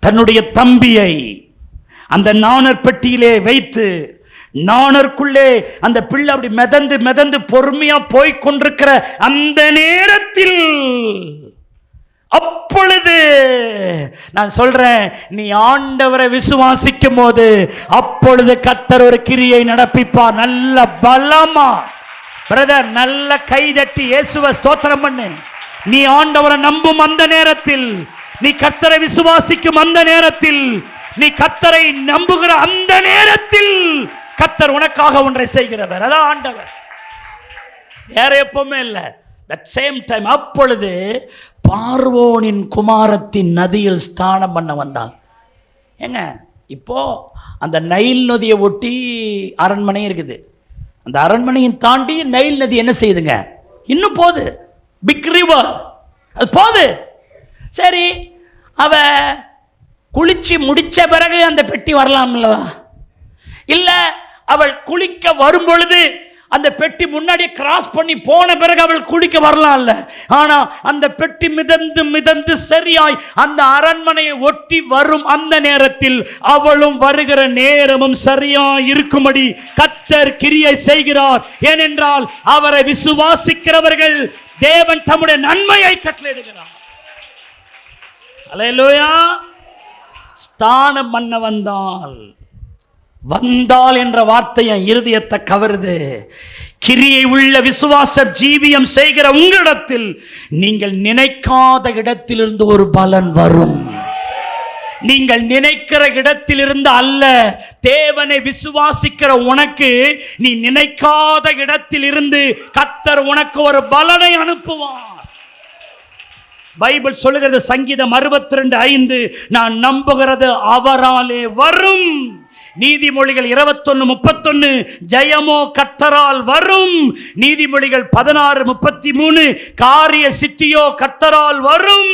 தன்னுடைய தம்பியை அந்த நாணர் பெட்டியிலே வைத்து, நாணருக்குள்ளே அந்த பிள்ளை அப்படி மிதந்து மிதந்து பொறுமையா போய் கொண்டிருக்கிற அந்த நேரத்தில், அப்பொழுது நான் சொல்றேன், நீ ஆண்டவரை விசுவாசிக்கும் போது அப்பொழுது கர்த்தர் ஒரு கிரியை நடப்பிப்பார். நல்ல பலமா பிரதர், நல்ல கைதட்டி இயேசுவை ஸ்தோத்திரம் பண்ணு. நீ ஆண்டவரை நம்பும் அந்த நேரத்தில், நீ கர்த்தரை விசுவாசிக்கும் அந்த நேரத்தில், நீ கர்த்தரை நம்புகிற அந்த நேரத்தில் கர்த்தர் உனக்காக ஒன்றை செய்கிறவர். அதான் ஆண்டவர், வேற எப்பவுமே இல்லை. தட் சேம் டைம், அப்பொழுது பார்வோனின் குமாரத்தின் நதியில் ஸ்நானம் பண்ண வந்தான். ஏங்க, இப்போ அந்த நைல் நதியை ஒட்டி அரண்மனை இருக்குது. அந்த அரண்மனையை தாண்டி நைல் நதி என்ன செய்யுதுங்க, இன்னும் போகுது. பிக் ரிவர், அது போகுது. சரி, அவ குளிச்சு முடிச்ச பிறகு அந்த பெட்டி வரலாம்ல? இல்ல, அவள் குளிக்க வரும் பொழுது அந்த பெட்டி முன்னாடியே கிராஸ் பண்ணி போன பிறகு அவள் குளிக்க வரலாம்ல? ஆனா அந்த பெட்டி மிதந்து மிதந்து சரியாய் அந்த அரண்மனையை ஒட்டி வரும் அந்த நேரத்தில் அவளும் வருகிற நேரமும் சரியாய் இருக்கும்படி கர்த்தர் கிரியை செய்கிறார். ஏனென்றால் அவரை விசுவாசிக்கிறவர்கள் தேவன் தம்முடைய நன்மையை கட்டளையிடுகிறார். அல்லேலூயா. ஸ்தானம் பண்ண வந்தால் என்ற வார்த்தையை இருதயத்தை கவருது. கிரியை உள்ள விசுவாச ஜீவியம் செய்கிற உங்களிடத்தில் நீங்கள் நினைக்காத இடத்திலிருந்து ஒரு பலன் வரும். நீங்கள் நினைக்கிற இடத்திலிருந்து அல்ல, தேவனை விசுவாசிக்கிற உனக்கு நீ நினைக்காத இடத்திலிருந்து கர்த்தர் உனக்கு ஒரு பலனை அனுப்புவார். பைபிள் சொல்லுகிறது, சங்கீதம் 62:5, நான் நம்புகிறது அவராலே வரும். நீதிமொழிகள் 21:31 ஜெயமோ கர்த்தரால் வரும். நீதிமொழிகள் 16:33 காரிய சித்தியோ கர்த்தரால் வரும்.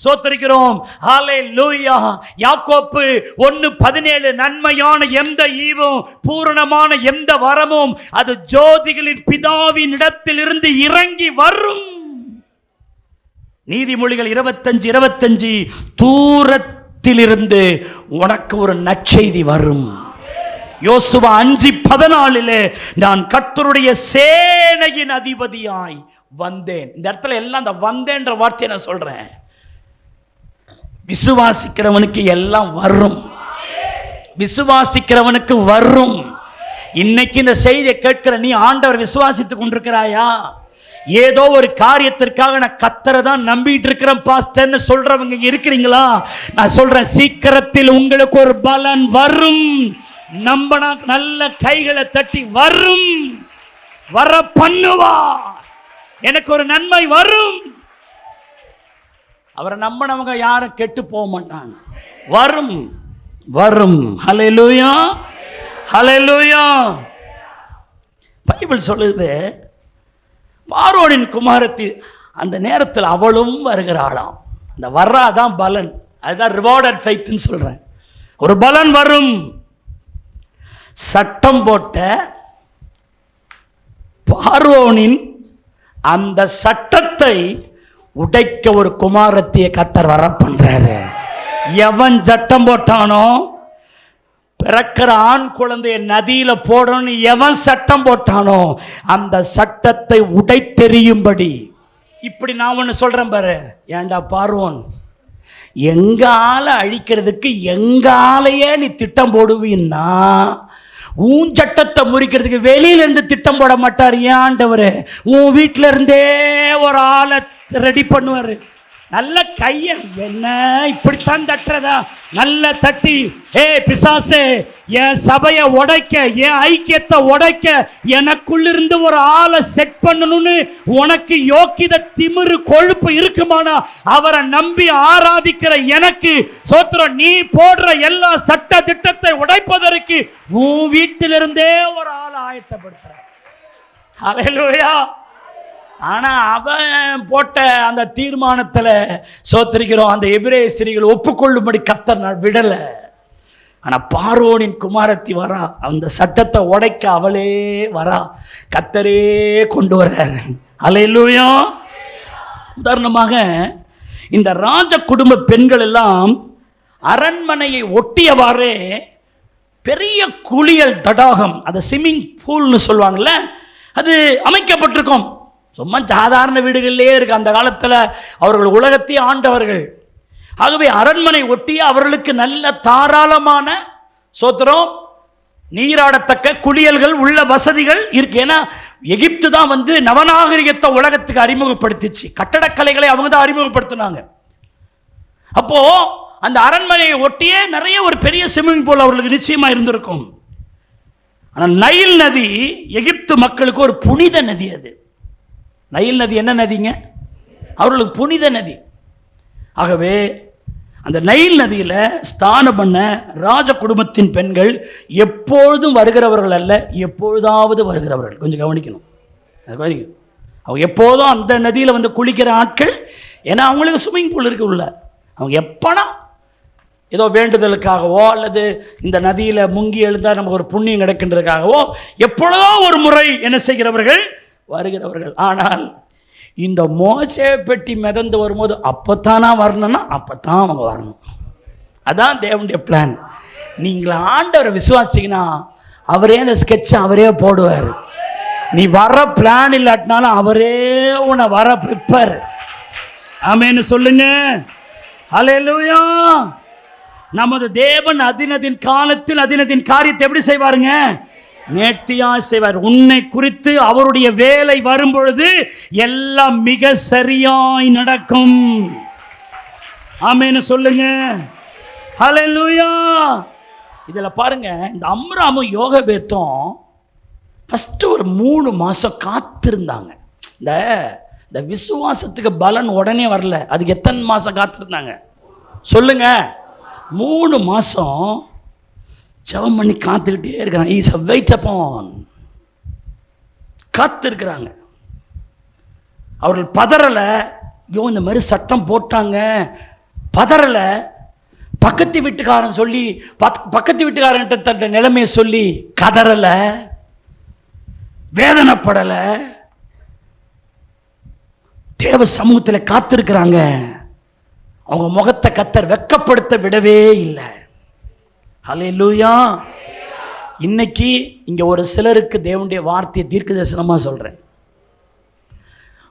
சோத்திரிக்கிறோம். ஹல்லேலூயா. யாக்கோப்பு 1:17 நன்மையான எந்த ஈவும் பூரணமான எந்த வரமும் அது ஜோதிகளின் பிதாவின் இடத்திலிருந்து இறங்கி வரும். நீதிமொழிகள் 25:25 தூரத்திலிருந்து உனக்கு ஒரு நற்செய்தி வரும். யோசுவா 5:14 நான் கர்த்தருடைய சேனையின் அதிபதியாய் வந்தேன். இந்த இடத்துல எல்லாம் அந்த வந்தேன்ற வார்த்தையை நான் சொல்றேன். விசுவாசிக்கிறவனுக்கு எல்லாம் வரும். விசுவாசிக்கிறவனுக்கு வரும். இன்னைக்கு இந்த செய்தியை கேட்கிற நீ ஆண்டவர் விசுவாசித்துக் கொண்டிருக்கிறாயா? ஏதோ ஒரு காரியத்திற்காக நான் கர்த்தரை தான் நம்பிட்டு இருக்கிறேன் பாஸ்டர்னு சொல்றவங்க இருக்கிறீங்களா? நான் சொல்றேன், சீக்கிரத்தில் உங்களுக்கு ஒரு பலன் வரும். நம்பனா நல்ல கைகளை தட்டி வரும். வர பண்ணுவா. எனக்கு ஒரு நன்மை வரும். அவரை நம்பினவங்க யாரும் கெட்டு போக மாட்டாங்க. வரும் வரும். ஹல்லேலூயா ஹல்லேலூயா. பைபிள் சொல்லுது, பார்வோனின் குமாரத்தி அந்த நேரத்தில் அவளும் வருகிறாளாம். அந்த வர்றாதான் பலன். அதுதான் ரிவார்டட் ஃபெய்த்னு சொல்றேன். ஒரு பலன் வரும். சட்டம் போட்ட பார்வோனின் அந்த சட்டத்தை உடைக்க ஒரு குமாரத்திய கர்த்தர் வர பண்றாரு. எவன் சட்டம் போட்டானோ, பிறக்கிற ஆண் குழந்தைய நதியில போடணும்னு எவன் சட்டம் போட்டானோ அந்த சட்டத்தை உடைத்தெறியும்படி. இப்படி நான் ஒன்று சொல்றேன் பாரு. ஏண்டா பார்வோன், எங்க ஆளை அழிக்கிறதுக்கு எங்க ஆளையே நீ திட்டம் போடுவீன்னா உன் சட்டத்தை முறிக்கிறதுக்கு வெளியில இருந்து திட்டம் போட மாட்டார் ஆண்டவர். உன் வீட்டில இருந்தே ஒரு ஆளை ரெடி பண்ணுவாரு. நல்ல கைய என்ன இப்படித்தான் தட்டுறதா? நல்ல தட்டி, ஏ பிசாசே, என் சபையை உடைக்க, என் ஐக்கியத்தை உடைக்க எனக்குள்ளிருந்து ஒரு ஆளை செட் பண்ணணும்னு உனக்கு யோக்கியத திமிரு கொழுப்பு இருக்குமானா அவரை நம்பி ஆராதிக்கிற எனக்கு சோத்திரம், நீ போடுற எல்லா சட்ட திட்டத்தை உடைப்பதற்கு உன் வீட்டிலிருந்தே ஒரு ஆளை ஆயத்தப்படுத்துற. ஹல்லேலூயா. ஆனா அவன் போட்ட அந்த தீர்மானத்தில் சோத்திரிக்கிறோம், அந்த எபிரேய ஸ்திரீகள் ஒப்புக்கொள்ளும்படி கர்த்தர் விடல. ஆனா பார்வோனின் குமாரத்தி வரா, அந்த சட்டத்தை உடைக்க அவளே வரா, கர்த்தரே கொண்டு வர்றார். ஹல்லேலூயா. உதாரணமாக இந்த ராஜ குடும்ப பெண்கள் எல்லாம் அரண்மனையை ஒட்டியவாறே பெரிய குளியல் தடாகம், அது ஸ்விம்மிங் பூல்னு சொல்லுவாங்கல்ல, அது அமைக்கப்பட்டிருக்கும். சும்மா சாதாரண வீடுகளிலே இருக்கு. அந்த காலத்தில் அவர்கள் உலகத்தை ஆண்டவர்கள். ஆகவே அரண்மனை ஒட்டிய அவர்களுக்கு நல்ல தாராளமான சோத்திரம் நீராடத்தக்க குளியல்கள் உள்ள வசதிகள் இருக்கு. ஏன்னா எகிப்து தான் நவநாகரிகத்தை உலகத்துக்கு அறிமுகப்படுத்திச்சு. கட்டடக்கலைகளை அவங்க தான் அறிமுகப்படுத்தினாங்க. அப்போ அந்த அரண்மனையை ஒட்டியே நிறைய ஒரு பெரிய ஸ்விம்மிங் பூல் அவர்களுக்கு நிச்சயமா இருந்திருக்கும். ஆனால் நைல் நதி எகிப்து மக்களுக்கு ஒரு புனித நதி. அது நைல் நதி என்ன நதிங்க? அவர்களுக்கு புனித நதி. ஆகவே அந்த நைல் நதியில் ஸ்நானம் பண்ண ராஜ குடும்பத்தின் பெண்கள் எப்பொழுதும் வருகிறவர்கள் அல்ல, எப்பொழுதாவது வருகிறவர்கள். கொஞ்சம் கவனிக்கணும். அவங்க எப்போதும் அந்த நதியில் குளிக்கிற ஆட்கள். ஏன்னா அவங்களுக்கு ஸ்விம்மிங் பூல் இருக்கு உள்ள. அவங்க எப்பனா ஏதோ வேண்டுதலுக்காகவோ அல்லது இந்த நதியில் முங்கி எழுந்தால் நமக்கு ஒரு புண்ணியம் கிடைக்கின்றதுக்காகவோ எப்பொழுதோ ஒரு முறை என்ன செய்கிறவர்கள் வருகிறவர்கள். ஆனால் இந்த மோசே பெட்டி மிதந்து வரும்போது அப்பத்தானா வரணும்னா அப்பத்தான் அவங்க வரணும். அதான் தேவனுடைய பிளான். நீங்கள் ஆண்டவரை விசுவாசிங்கன்னா அவரே அந்த ஸ்கெட்சை அவரே போடுவார். நீ வர பிளான் இல்லாட்டினாலும் அவரே உன்னை வர ப்ரிப்பேர். ஆமென்னு சொல்லுங்க. ஹல்லேலூயா. நமது தேவன் அதினதின் காலத்தில் அதினதின் காரியத்தை எப்படி செய்வாருங்க? நேர்த்தியா செய்வார். உன்னை குறித்து அவருடைய வேலை வரும்பொழுது எல்லாம் மிக சரியாய் நடக்கும். ஆமென்னு சொல்லுங்க. ஹல்லேலூயா. இதுல பாருங்க, இந்த அம்ராமும் யோகபேத்தும் ஃபர்ஸ்ட் ஒரு 3 மாசம் காத்திருந்தாங்க. இந்த விசுவாசத்துக்கு பலன் உடனே வரல. அதுக்கு எத்தனை மாசம் காத்திருந்தாங்க சொல்லுங்க? 3 மாசம் ஜெபம் பண்ணி காத்துக்கிட்டே இருக்கிறாங்க. இஸ் அ வெயிட் அப்பான், காத்து இருக்கிறாங்க. அவர்கள் பதறலை. ஐயோ இந்த மாதிரி சட்டம் போட்டாங்க, பதறலை. பக்கத்து வீட்டுக்காரன் சொல்லி பக்கத்து வீட்டுக்காரன்கிட்ட தன் நிலைமையை சொல்லி கதறலை, வேதனைப்படலை. தேவ சமூகத்தில் காத்திருக்கிறாங்க. அவங்க முகத்தை கர்த்தர் வெட்கப்படுத்த விடவே இல்லை. ஹல்லேலூயா. இன்னைக்கு இங்க ஒரு சிலருக்கு தேவனுடைய வார்த்தையை தீர்க்கதரிசனமா சொல்றேன்.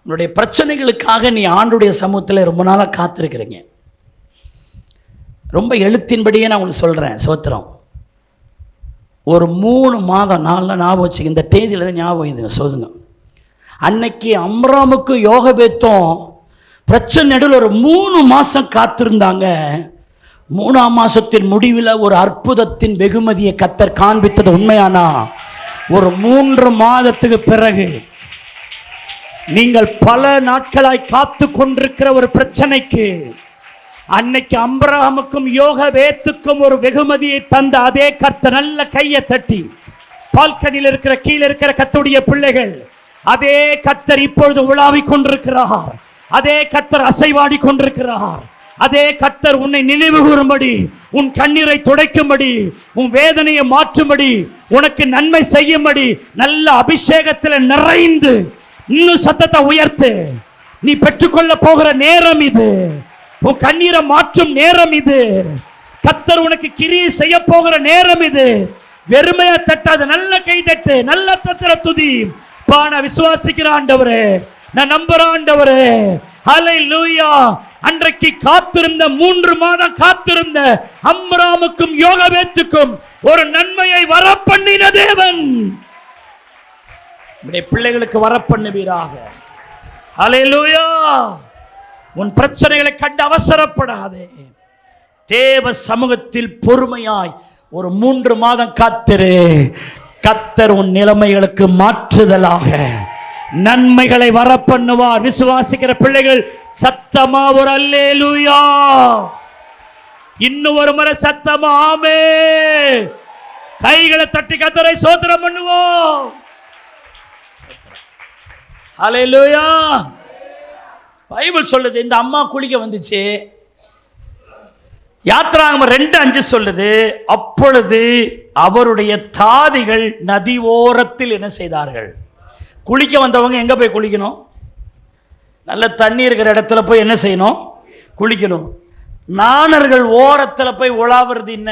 உன்னுடைய பிரச்சனைகளுக்காக நீ ஆண்டுடைய சமூகத்தில் ரொம்ப நாளாக காத்திருக்கிறீங்க. ரொம்ப எழுத்தின்படியே நான் உங்களுக்கு சொல்கிறேன். சோத்திரம். ஒரு 3 மாதம் நாளில் ஞாபகம் வச்சுக்க, இந்த தேதியில் தான் ஞாபகம் இதுங்க சொல்லுங்க. அன்னைக்கு அம்ராமுக்கு யோகபேத்தும் பிரச்சனை நடுவில் ஒரு 3 மாதம் காத்திருந்தாங்க. 3ஆம் மாதத்தின் முடிவில் ஒரு அற்புதத்தின் வெகுமதியை கர்த்தர் காண்பித்தது உண்மையானா, ஒரு 3 மாதத்துக்கு பிறகு நீங்கள் பல நாட்களாய் காத்து கொண்டிருக்கிற ஒரு பிரச்சனைக்கு அன்னைக்கு அம்பிரகாமுக்கும் யோகபேத்துக்கும் ஒரு வெகுமதியை தந்த அதே கர்த்தர், நல்ல கையை தட்டி பால்கனியில் இருக்கிற கீழே இருக்கிற கர்த்தருடைய பிள்ளைகள், அதே கர்த்தர் இப்பொழுது உலாவிக் கொண்டிருக்கிறார். அதே கர்த்தர் அசைவாடி கொண்டிருக்கிறார். அதே கர்த்தர் உன்னை நினைவு கூறும்படி, உன் கண்ணீரை துடைக்கும்படி, உன் வேதனையை மாற்றும்படி, உனக்கு நன்மை செய்யும்படி நல்ல அபிஷேகத்தில் நிறைந்து இன்னும் சத்தத்தை உயர்த்து. நீ பெற்றுக்கொள்ள போகிற நேரம் இது. உன் கண்ணீரை மாற்றும் நேரம் இது. கர்த்தர் உனக்கு கிரியை செய்ய போகிற நேரம் இது. வெறுமையா தட்டாத, நல்ல கை தட்டு, நல்ல தத்திர துதி. நான் விசுவாசிக்கிற ஆண்டவரே, நான் நம்புற ஆண்டவரே. ஹல்லேலூயா. அன்றைக்கு காத்திருந்த 3 மாதம் காத்திருந்த அம்ராமுக்கும் யோகபேத்துக்கும் ஒரு நன்மையை வரப்பண்ணின தேவன் நம்முடைய பிள்ளைகளுக்கு வரப்பண்ணுவீராக. ஹல்லேலூயா. உன் பிரச்சனைகளை கண்டு அவசரப்படாதே. தேவ சமூகத்தில் பொறுமையாய் ஒரு 3 மாதம் காத்திரு. கர்த்தர் உன் நிலைமைகளுக்கு மாற்றுதலாக நன்மைகளை வரப்பண்ணுவார். விசுவாசிக்கிற பிள்ளைகள் சத்தமா ஒரு அல்லேலூயா, இன்னும் ஒரு முறை சத்தமா ஆமென். கைகளை தட்டி கர்த்தரை ஸ்தோத்திரம் பண்ணுவோம். ஹல்லேலூயா. பைபிள் சொல்லுது, இந்த அம்மா குளிக்க வந்துச்சு. யாத்திராகமம் 2:5 சொல்லுது, அப்பொழுது அவருடைய தாதிகள் நதி ஓரத்தில் என்ன செய்தார்கள்? குளிக்க வந்தவங்க எங்க போய் குளிக்கணும்? நல்ல தண்ணி இருக்கிற இடத்துல போய் என்ன செய்யணும்? குளிக்கணும். நாணர்கள் ஓரத்தில் போய் உலாவுறது என்ன?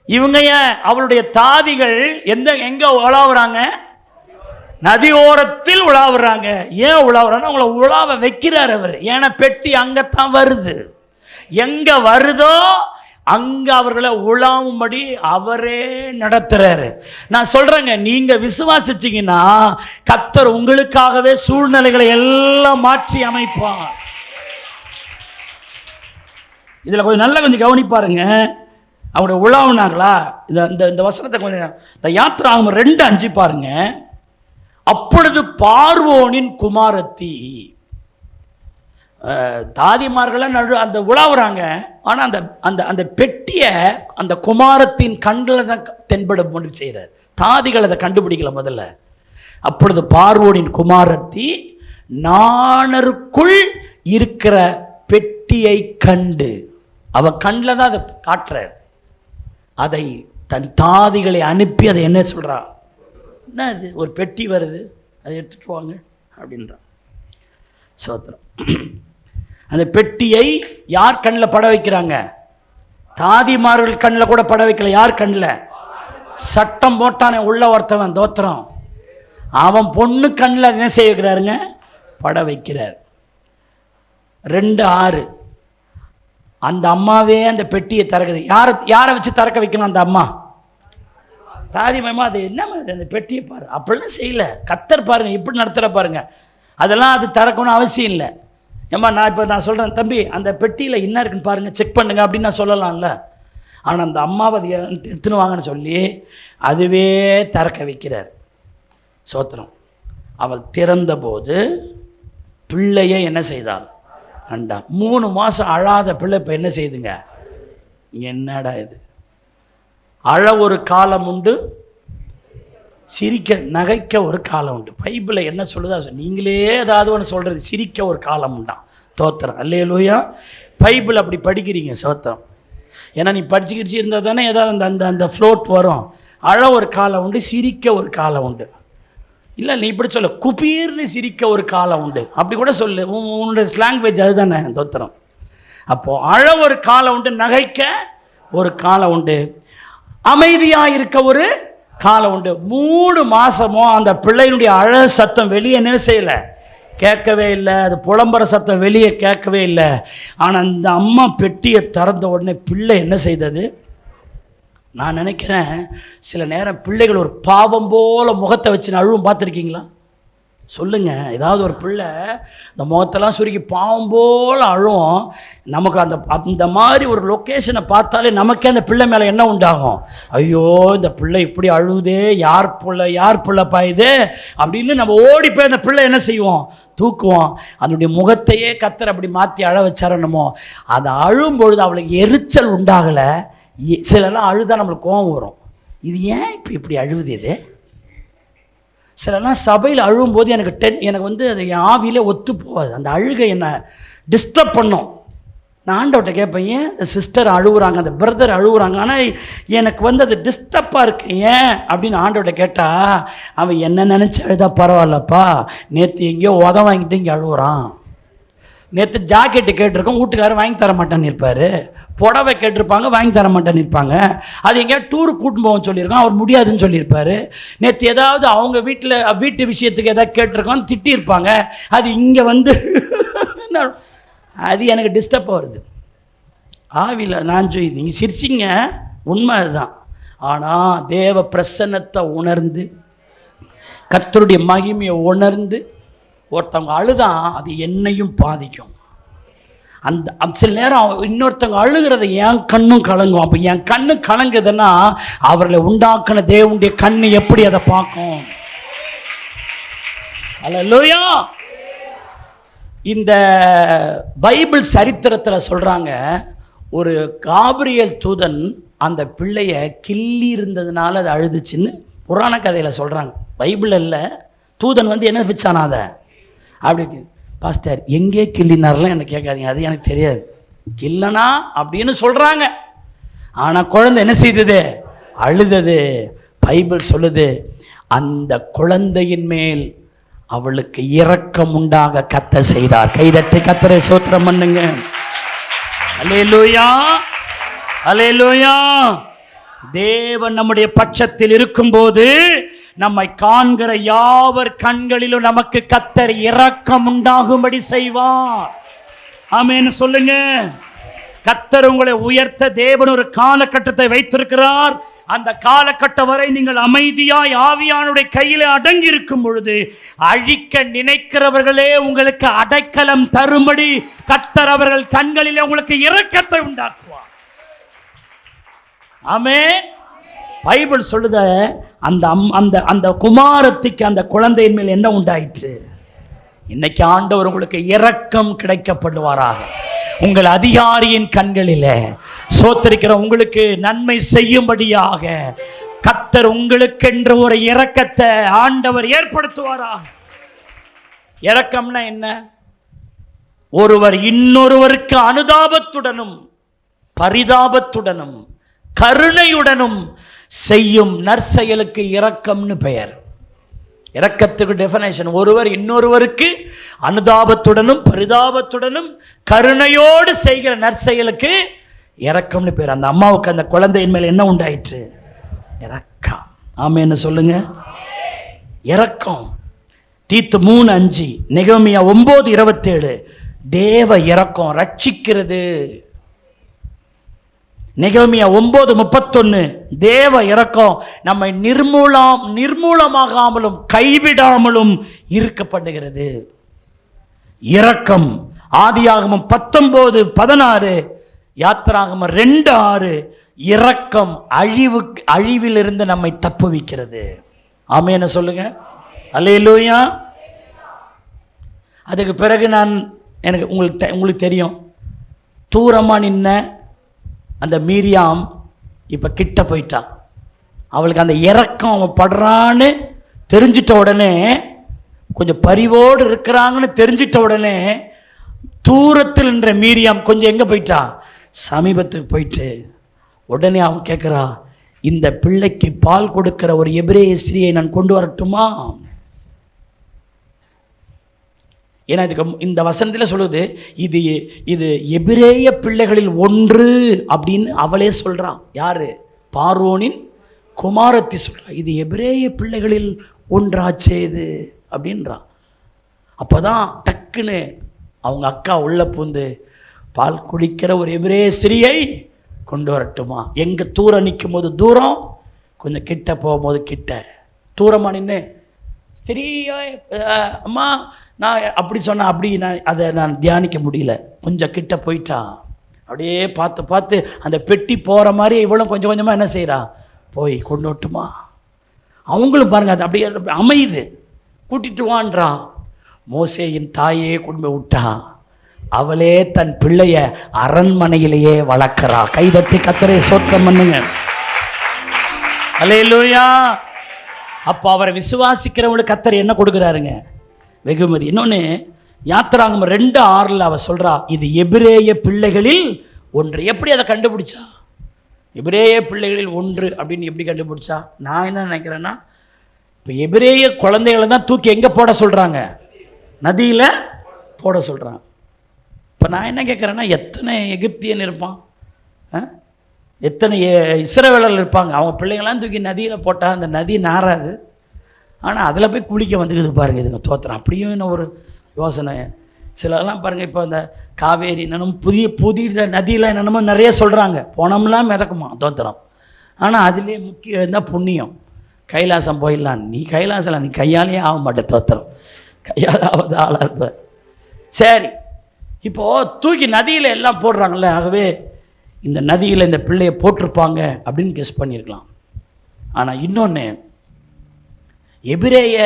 இவங்க ஏன் அவருடைய தாதிகள் எங்க உலாவுறாங்க? நதி ஓரத்தில் உலாவுறாங்க. ஏன் உலாவுறாங்க? அவங்கள உலாவ வைக்கிறார் அவர். ஏன்னா பெட்டி அங்கத்தான் வருது. எங்க வருதோ அங்க அவர்களை உலாவும்படி அவரே நடத்துறாரு. நான் சொல்றேங்க, நீங்க விசுவாசிச்சீங்கன்னா கர்த்தர் உங்களுக்காகவே சூழ்நிலைகளை எல்லாம் மாற்றி அமைப்பார். இதுல கொஞ்சம் கவனிப்பாருங்க. அவங்களுடைய உலாவுனாங்களா? இந்த வசனத்தை கொஞ்சம், இந்த யாத்திராகமம் 2:5 பாருங்க. அப்பொழுது பார்வோனின் குமாரத்தி, தாதிமார்கள்லாம் அந்த உலாவுறாங்க. ஆனால் அந்த அந்த அந்த பெட்டியை அந்த குமாரத்தின் கண்ணில் தான் தென்பட முடிவு செய்கிறார். தாதிகள் அதை கண்டுபிடிக்கல முதல்ல. அப்பொழுது பார்வோனின் குமாரத்தி நாணருக்குள் இருக்கிற பெட்டியை கண்டு, அவ கண்ணில் தான் அதை காட்டுறார். அதை தன் தாதிகளை அனுப்பி அதை என்ன சொல்றா? என்ன அது, ஒரு பெட்டி வருது, அதை எடுத்துட்டு வாங்க அப்படின்றான். சோத்திரம். அந்த பெட்டியை யார் கண்ணில் பட வைக்கிறாங்க? தாதிமார்கள் கண்ணில் கூட பட வைக்கல. யார் கண்ணில்? சட்டம் போட்டானே உள்ள ஒருத்தவன், தோத்திரம், அவன் பொண்ணு கண்ணில் என்ன செய்ய வைக்கிறாருங்க? பட வைக்கிறார். 2:6 அந்த அம்மாவே அந்த பெட்டியை திறக்குது. யாரை வச்சு திறக்க வைக்கணும்? அந்த அம்மா தாதிமாமா. அது என்ன அந்த பெட்டியை பாரு, அப்படிலாம் செய்யல. கர்த்தர் பாருங்க இப்படி நடத்துகிற பாருங்க. அதெல்லாம் அது திறக்கணும் அவசியம் இல்லை. ஏம்மா நான் சொல்கிறேன், தம்பி அந்த பெட்டியில் என்ன இருக்குன்னு பாருங்கள், செக் பண்ணுங்க அப்படின்னு நான் சொல்லலாம்ல. ஆனால் அந்த அம்மாவை அதை எடுத்துன்னு வாங்கன்னு சொல்லி அதுவே திறக்க வைக்கிறார். சோத்திரம். அவள் திறந்தபோது பிள்ளையை என்ன செய்தாள்? கண்டா. 3 மாதம் அழாத பிள்ளை இப்போ என்ன செய்துங்க? என்னடா இது? அழ ஒரு காலம் உண்டு, சிரிக்க நகைக்க ஒரு காலம் உண்டு. பைபிளில் என்ன சொல்லுதா? நீங்களே ஏதாவது ஒன்று சொல்கிறது, சிரிக்க ஒரு காலம் உண்டான். தோத்திரம், அல்லேலூயா. பைபிள் அப்படி படிக்கிறீங்க, சோத்திரம். ஏன்னா நீ படிச்சுக்கிட்டு இருந்தால் தானே ஏதாவது அந்த அந்த அந்த ஃப்ளோட் வரும். அழ ஒரு காலம் உண்டு, சிரிக்க ஒரு காலம் உண்டு. இல்லை நீ இப்படி சொல்ல, குபீர்னு சிரிக்க ஒரு காலம் உண்டு, அப்படி கூட சொல்லு. உன்னுடைய லாங்குவேஜ் அதுதானே, தோத்திரம். அப்போது அழ ஒரு காலம் உண்டு, நகைக்க ஒரு காலம் உண்டு, அமைதியாக இருக்க ஒரு காலம் உண்டு. 3 மாதமோ அந்த பிள்ளையினுடைய அழ சத்தம் வெளியே என்ன செய்யலை, கேட்கவே இல்லை. அது புலம்புற சத்தம் வெளியே கேட்கவே இல்லை. ஆனால் அந்த அம்மா பெட்டியை திறந்த உடனே பிள்ளை என்ன செய்தது? நான் நினைக்கிறேன் சில நேரம் பிள்ளைகள் ஒரு பாவம் போல முகத்தை வச்சு அழுவும். பார்த்துருக்கீங்களா? சொல்லுங்கள். ஏதாவது ஒரு பிள்ளை இந்த முகத்தெல்லாம் சுருக்கி பாவம் போல் அழும். நமக்கு அந்த மாதிரி ஒரு லொக்கேஷனை பார்த்தாலே நமக்கே அந்த பிள்ளை மேலே என்ன உண்டாகும்? ஐயோ இந்த பிள்ளை இப்படி அழுவுதே, யார் பிள்ளை பாயுது அப்படின்னு நம்ம ஓடி போய் அந்த பிள்ளை என்ன செய்வோம்? தூக்குவோம். அதனுடைய முகத்தையே கத்தர் அப்படி மாற்றி அழ வச்சாரணுமோ. அதை அழும்பொழுது அவளுக்கு எரிச்சல் உண்டாகலை. சிலலாம் அழுதான் நம்மளுக்கு கோபம் வரும். இது ஏன் இப்போ இப்படி அழுவுது? இது சிலலாம் சபையில் அழும்போது எனக்கு வந்து அது என் ஆவியிலே ஒத்து போகாது. அந்த அழுகை என்னை டிஸ்டர்ப் பண்ணும். நான் ஆண்டவர்கிட்ட கேட்பேன், ஏன் இந்த சிஸ்டர் அழுகுறாங்க, அந்த பிரதர் அழுகுறாங்க, ஆனால் எனக்கு வந்து அது டிஸ்டர்பாக இருக்கு, ஏன் அப்படின்னு ஆண்டவர்கிட்ட கேட்டால் அவன் என்ன நினச்சி அழுதா பரவாயில்லப்பா, நேற்று எங்கேயோ உதவ வாங்கிட்டு இங்கே அழுகுறான். நேற்று ஜாக்கெட்டு கேட்டிருக்கோம், வீட்டுக்காரர் வாங்கி தர மாட்டேன்னு இருப்பார். புடவை கேட்டிருப்பாங்க, வாங்கி தர மாட்டேன்னு இருப்பாங்க. அது எங்கேயா டூருக்கு கூட்டின்னு போவோம்னு சொல்லியிருக்கோம், அவர் முடியாதுன்னு சொல்லியிருப்பார். நேற்று ஏதாவது அவங்க வீட்டு விஷயத்துக்கு எதாவது கேட்டிருக்கோன்னு திட்டியிருப்பாங்க. அது இங்கே வந்து அது எனக்கு டிஸ்டர்பாக வருது ஆவியில். நான் நீங்கள் சிரிச்சிங்க, உண்மை அதுதான். ஆனால் தேவ பிரசன்னத்தை உணர்ந்து கர்த்தருடைய மகிமையை உணர்ந்து ஒருத்தவங்க அழுதான் அது என்னையும் பாதிக்கும். அந்த சில நேரம் இன்னொருத்தவங்க அழுகிறத என் கண்ணும் கலங்கும். அப்போ என் கண்ணு கலங்குதுன்னா அவர்களை உண்டாக்கின தேவனுடைய கண்ணு எப்படி அதை பார்க்கும்? அல்லேலூயா. இந்த பைபிள் சரித்திரத்தில் சொல்கிறாங்க, ஒரு காபிரியல் தூதன் அந்த பிள்ளையை கிள்ளி இருந்ததுனால அது அழுதுச்சுன்னு புராண கதையில் சொல்கிறாங்க. பைபிள் இல்லை, தூதன் வந்து என்ன வச்சானா அதை அப்படி. பாஸ்டர் எங்கே கிள்ளினார்லாம் எனக்கு கேட்காதீங்க, அது எனக்கு தெரியாது. கிள்ளனா அப்படின்னு சொல்கிறாங்க. ஆனால் குழந்தை என்ன செய்தது? அழுதது. பைபிள் சொல்லுது, அந்த குழந்தையின் மேல் அவளுக்கு இரக்கம் உண்டாக கர்த்தர் செய்தார். கைதட்டி கர்த்தரை ஸ்தோத்திரம் பண்ணுங்க. அல்லேலூயா, அல்லேலூயா. தேவன் நம்முடைய பட்சத்தில் இருக்கும்போது நம்மை காண்கிற யாவர் கண்களிலும் நமக்கு கர்த்தர் இரக்கம் உண்டாகும்படி செய்வார். ஆமென் சொல்லுங்க. கர்த்தர் உங்களை உயர்த்த தேவன் ஒரு காலகட்டத்தை வைத்திருக்கிறார். அந்த காலகட்டம் வரை நீங்கள் அமைதியாய் ஆவியானுடைய கையிலே அடங்கி இருக்கும் பொழுது அழிக்க நினைக்கிறவர்களே உங்களுக்கு அடைக்கலம் தரும்படி கர்த்தர் அவர்கள் கண்களிலே உங்களுக்கு இரக்கத்தை உண்டாக்குவார். ஆமென். பைபிள் சொல்லுத அந்த குமாரத்திக்கு அந்த குழந்தையின் மேல் என்ன உண்டாயிற்று? இன்னைக்கு ஆண்டவர் உங்களுக்கு இரக்கம் கிடைக்கப்படுவாராக. உங்கள் அதிகாரியின் கண்களிலே சோத்தரிக்கிற உங்களுக்கு நன்மை செய்யும்படியாக கர்த்தர் உங்களுக்கென்று ஒரு இரக்கத்தை ஆண்டவர் ஏற்படுத்துவாராக. இரக்கம்னா என்ன? ஒருவர் இன்னொருவருக்கு அனுதாபத்துடனும் பரிதாபத்துடனும் கருணையுடனும் செய்யும் நற்செயலுக்கு இரக்கம்னு பெயர். இரக்கத்துக்கு டெஃபினேஷன், ஒருவர் இன்னொருவருக்கு அனுதாபத்துடனும் பரிதாபத்துடனும் கருணையோடு செய்கிற நற்செயலுக்கு இரக்கம்னு பேர். அந்த அம்மாவுக்கு அந்த குழந்தையின் மேல் என்ன உண்டாயிற்று? இரக்கம். ஆமென்னு சொல்லுங்க. இரக்கம். தீத்து 3:5, நெகேமியா 9:27. தேவ இரக்கம் ரட்சிக்கிறது. நெகேமியா 9:31, தேவ இரக்கம் நம்மை நிர்மூலமாகாமலும் கைவிடாமலும் இருக்கப்படுகிறது. இரக்கம். ஆதியாகமம் 19:16, யாத்திராகமம் 2:6. இரக்கம் அழிவிலிருந்து நம்மை தப்புவிக்கிறது. ஆமென்னு சொல்லுங்க. அல்லேலூயா. அதுக்கு பிறகு உங்களுக்கு தெரியும், தூரமாக நின்ன அந்த மீரியாம் இப்போ கிட்ட போயிட்டான். அவளுக்கு அந்த இறக்கம் அவன் படுறான்னு தெரிஞ்சிட்ட உடனே, கொஞ்சம் பரிவோடு இருக்கிறாங்கன்னு தெரிஞ்சிட்ட உடனே, தூரத்தில் என்ற மீரியாம் கொஞ்சம் எங்கே போயிட்டா, சமீபத்துக்கு போயிட்டு உடனே அவன் கேட்குறா, இந்த பிள்ளைக்கு பால் கொடுக்கிற ஒரு எபிரேய ஸ்திரியை நான் கொண்டு வரட்டுமா? ஏன்னா இதுக்கு இந்த வசனத்தில் சொல்லுது, இது இது எபிரேய பிள்ளைகளில் ஒன்று அப்படின்னு அவளே சொல்கிறான். யாரு? பார்வோனின் குமாரத்தி சொல்கிறா. இது எபிரேய பிள்ளைகளில் ஒன்றாச்சே இது அப்படின்றான். அப்போ தான் டக்குன்னு அவங்க அக்கா உள்ள பூந்து, பால் குடிக்கிற ஒரு எபிரேய ஸ்திரியை கொண்டு வரட்டுமா? எங்கே தூரம் நிற்கும் போது தூரம், கொஞ்சம் கிட்ட போகும்போது கிட்ட. தூரமாக நின்று ஸ்திரீயோ அம்மா நான் அப்படி சொன்னேன், அப்படி அதை நான் தியானிக்க முடியல. கொஞ்சம் கிட்ட போயிட்டான். அப்படியே பார்த்து பார்த்து அந்த பெட்டி போகிற மாதிரி இவ்வளோ கொஞ்சம் கொஞ்சமாக என்ன செய்கிறா, போய் கொண்டு வரட்டுமா? அவங்களும் பாருங்கள், அது அப்படியே அமையுது. கூட்டிட்டு வான்றா. மோசேயின் தாயே கொண்டு விட்டா. அவளே தன் பிள்ளைய அரண்மனையிலேயே வளர்க்கிறா. கைதட்டி கர்த்தரை ஸ்தோத்திரம் பண்ணுங்க. அல்லேலூயா. அப்போ அவரை விசுவாசிக்கிறவங்களுக்கு கர்த்தர் என்ன கொடுக்குறாருங்க? வெகுமதி. இன்னொன்று, யாத்திராகமம் 2:6 அவ சொல்கிறா, இது எபிரேய பிள்ளைகளில் ஒன்று. எப்படி அதை கண்டுபிடிச்சா? எபிரேய பிள்ளைகளில் ஒன்று அப்படின்னு எப்படி கண்டுபிடிச்சா? நான் என்ன நினைக்கிறேன்னா, இப்போ எபிரேய குழந்தைகளை தான் தூக்கி எங்கே போட சொல்கிறாங்க? நதியில் போட சொல்கிறாங்க. இப்போ நான் என்ன கேட்குறேன்னா, எத்தனை எகிப்தியன் இருப்பான், எத்தனை இஸ்ரவேலர்கள் இருப்பாங்க, அவங்க பிள்ளைங்களாம் தூக்கி நதியில் போட்டால் அந்த நதி நாராது. ஆனால் அதில் போய் குளிக்க வந்துக்குது பாருங்கள் இதுங்க தோத்திரம். அப்படியும் இன்னும் ஒரு யோசனை. சிலலாம் பாருங்கள், இப்போ இந்த காவேரி என்னென்னும் புதிய நதியில் என்னென்னமோ நிறைய சொல்கிறாங்க, போனோம்லாம் மிதக்குமா தோத்திரம். ஆனால் அதுலேயே முக்கியம் இருந்தால் புண்ணியம். கைலாசம் போயிடலாம். நீ கைலாசம் நீ கையாலேயே ஆக மாட்டே தோத்திரம், கையால் ஆகாத ஆளாக இருப்ப. சரி, இப்போது தூக்கி நதியில் எல்லாம் போடுறாங்கல்ல, ஆகவே இந்த நதியில் இந்த பிள்ளையை போட்டிருப்பாங்க அப்படின்னு கெஸ் பண்ணியிருக்கலாம். ஆனால் இன்னொன்று, எபிரேய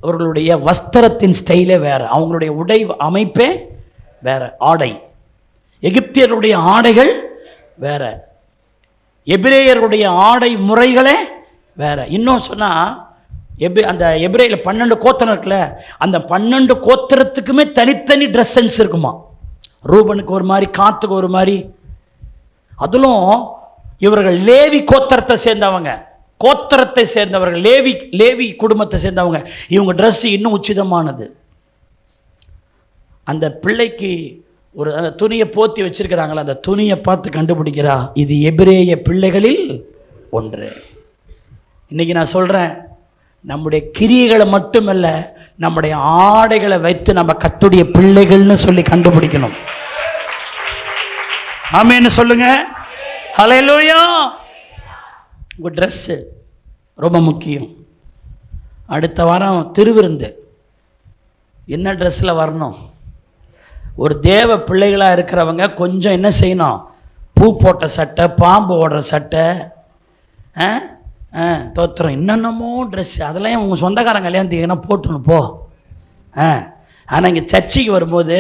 அவர்களுடைய வஸ்திரத்தின் ஸ்டைலே வேறு, அவங்களுடைய உடை அமைப்பே வேறு, ஆடை. எகிப்தியருடைய ஆடைகள் வேற, எபிரேயருடைய ஆடை முறைகளே வேற. இன்னும் சொன்னால் அந்த எபிரேயில் 12 கோத்திரம் இருக்குல்ல, அந்த 12 கோத்திரத்துக்குமே தனித்தனி ட்ரெஸ் சென்ஸ் இருக்குமா. ரூபனுக்கு ஒரு மாதிரி, காத்துக்கு ஒரு மாதிரி. அதிலும் இவர்கள் லேவி கோத்திரத்தை சேர்ந்தவங்க, கோத்திரத்தை சேர்ந்தவர்கள், லேவி குடும்பத்தை சேர்ந்தவங்க. இவங்க ட்ரெஸ் இன்னும் உச்சிதமானது. அந்த பிள்ளைக்கு ஒரு துணியை போத்தி வச்சிருக்கிறாங்களா, அந்த துணியை பார்த்து கண்டுபிடிக்கிறா, இது எபிரேய பிள்ளைகளில் ஒன்று. இன்னைக்கு நான் சொல்கிறேன், நம்முடைய கிரியைகளை மட்டுமல்ல, நம்முடைய ஆடைகளை வைத்து நம்ம கர்த்தருடைய பிள்ளைகள்னு சொல்லி கண்டுபிடிக்கணும். ஆமென்னு சொல்லுங்க. ஹல்லேலூயா. உங்கள் ட்ரெஸ்ஸு ரொம்ப முக்கியம். அடுத்த வாரம் திருவிருந்து, என்ன ட்ரெஸ்ஸில் வரணும்? ஒரு தேவ பிள்ளைகளாக இருக்கிறவங்க கொஞ்சம் என்ன செய்யணும்? பூ போட்ட சட்டை, பாம்பு ஓடுற சட்டை, தோத்திரம் என்னென்னமோ ட்ரெஸ்ஸு, அதெல்லாம் உங்கள் சொந்தக்காரங்க கல்யாணத்துக்கு போட்டுணும் போ. ஆனால் இங்கே சர்ச்சைக்கு வரும்போது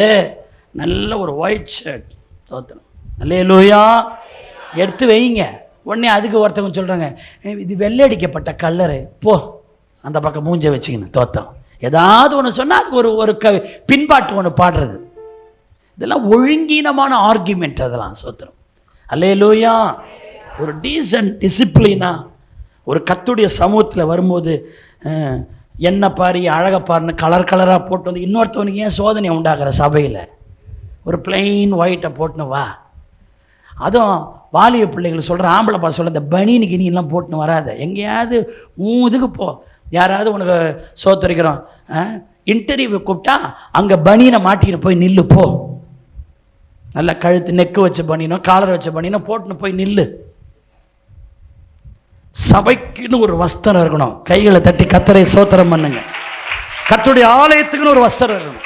நல்ல ஒரு ஒயிட் ஷர்ட், தோத்திரம் அல்லேலூயா எடுத்து வைங்க. உடனே அதுக்கு ஒருத்தவங்க சொல்கிறாங்க, இது வெள்ளையடிக்கப்பட்ட கல்லரு, போ அந்த பக்கம் மூஞ்ச வச்சுக்கணும், தோத்திரம். ஏதாவது ஒன்று சொன்னால் அதுக்கு ஒரு பின்பாட்டு ஒன்று பாடுறது. இதெல்லாம் ஒழுங்கீனமான ஆர்கியூமெண்ட், அதெல்லாம் சோத்திரம் அல்லேலூயா. ஒரு டீசன்ட் டிசிப்ளினா ஒரு கர்த்தருடைய சமூகத்தில் வரும்போது, என்ன பாரு அழகை பாருன்னு கலர் கலராக போட்டு வந்து இன்னொருத்தவனுக்கு ஏன் சோதனை உண்டாகிற சபையில் ஒரு பிளெயின் ஒயிட்டை போட்டுன்னு வா. அதுவும் வாலிய பிள்ளைகள் சொல்கிற, ஆம்பளை பா சொல்கிற, இந்த பனின்னு கினிலாம் போட்டுன்னு வராத. எங்கேயாவது இதுக்கு போ, யாராவது உனக்கு சோத்தரிக்கிறோம் இன்டர்வியூ கூப்பிட்டா அங்கே பனியனை மாட்டிக்கின்னு போய் நில்லு போ. நல்லா கழுத்து நெக்கு வச்ச பனியனோ காலர் வச்ச பனியனோ போட்டுன்னு போய் நில்லு. சபைக்குன்னு ஒரு வஸ்திரம் இருக்கணும். கைகளை தட்டி கர்த்தரை ஸ்தோத்திரம் பண்ணுங்க. கர்த்தருடைய ஆலயத்துக்குன்னு ஒரு வஸ்திரம் இருக்கணும்.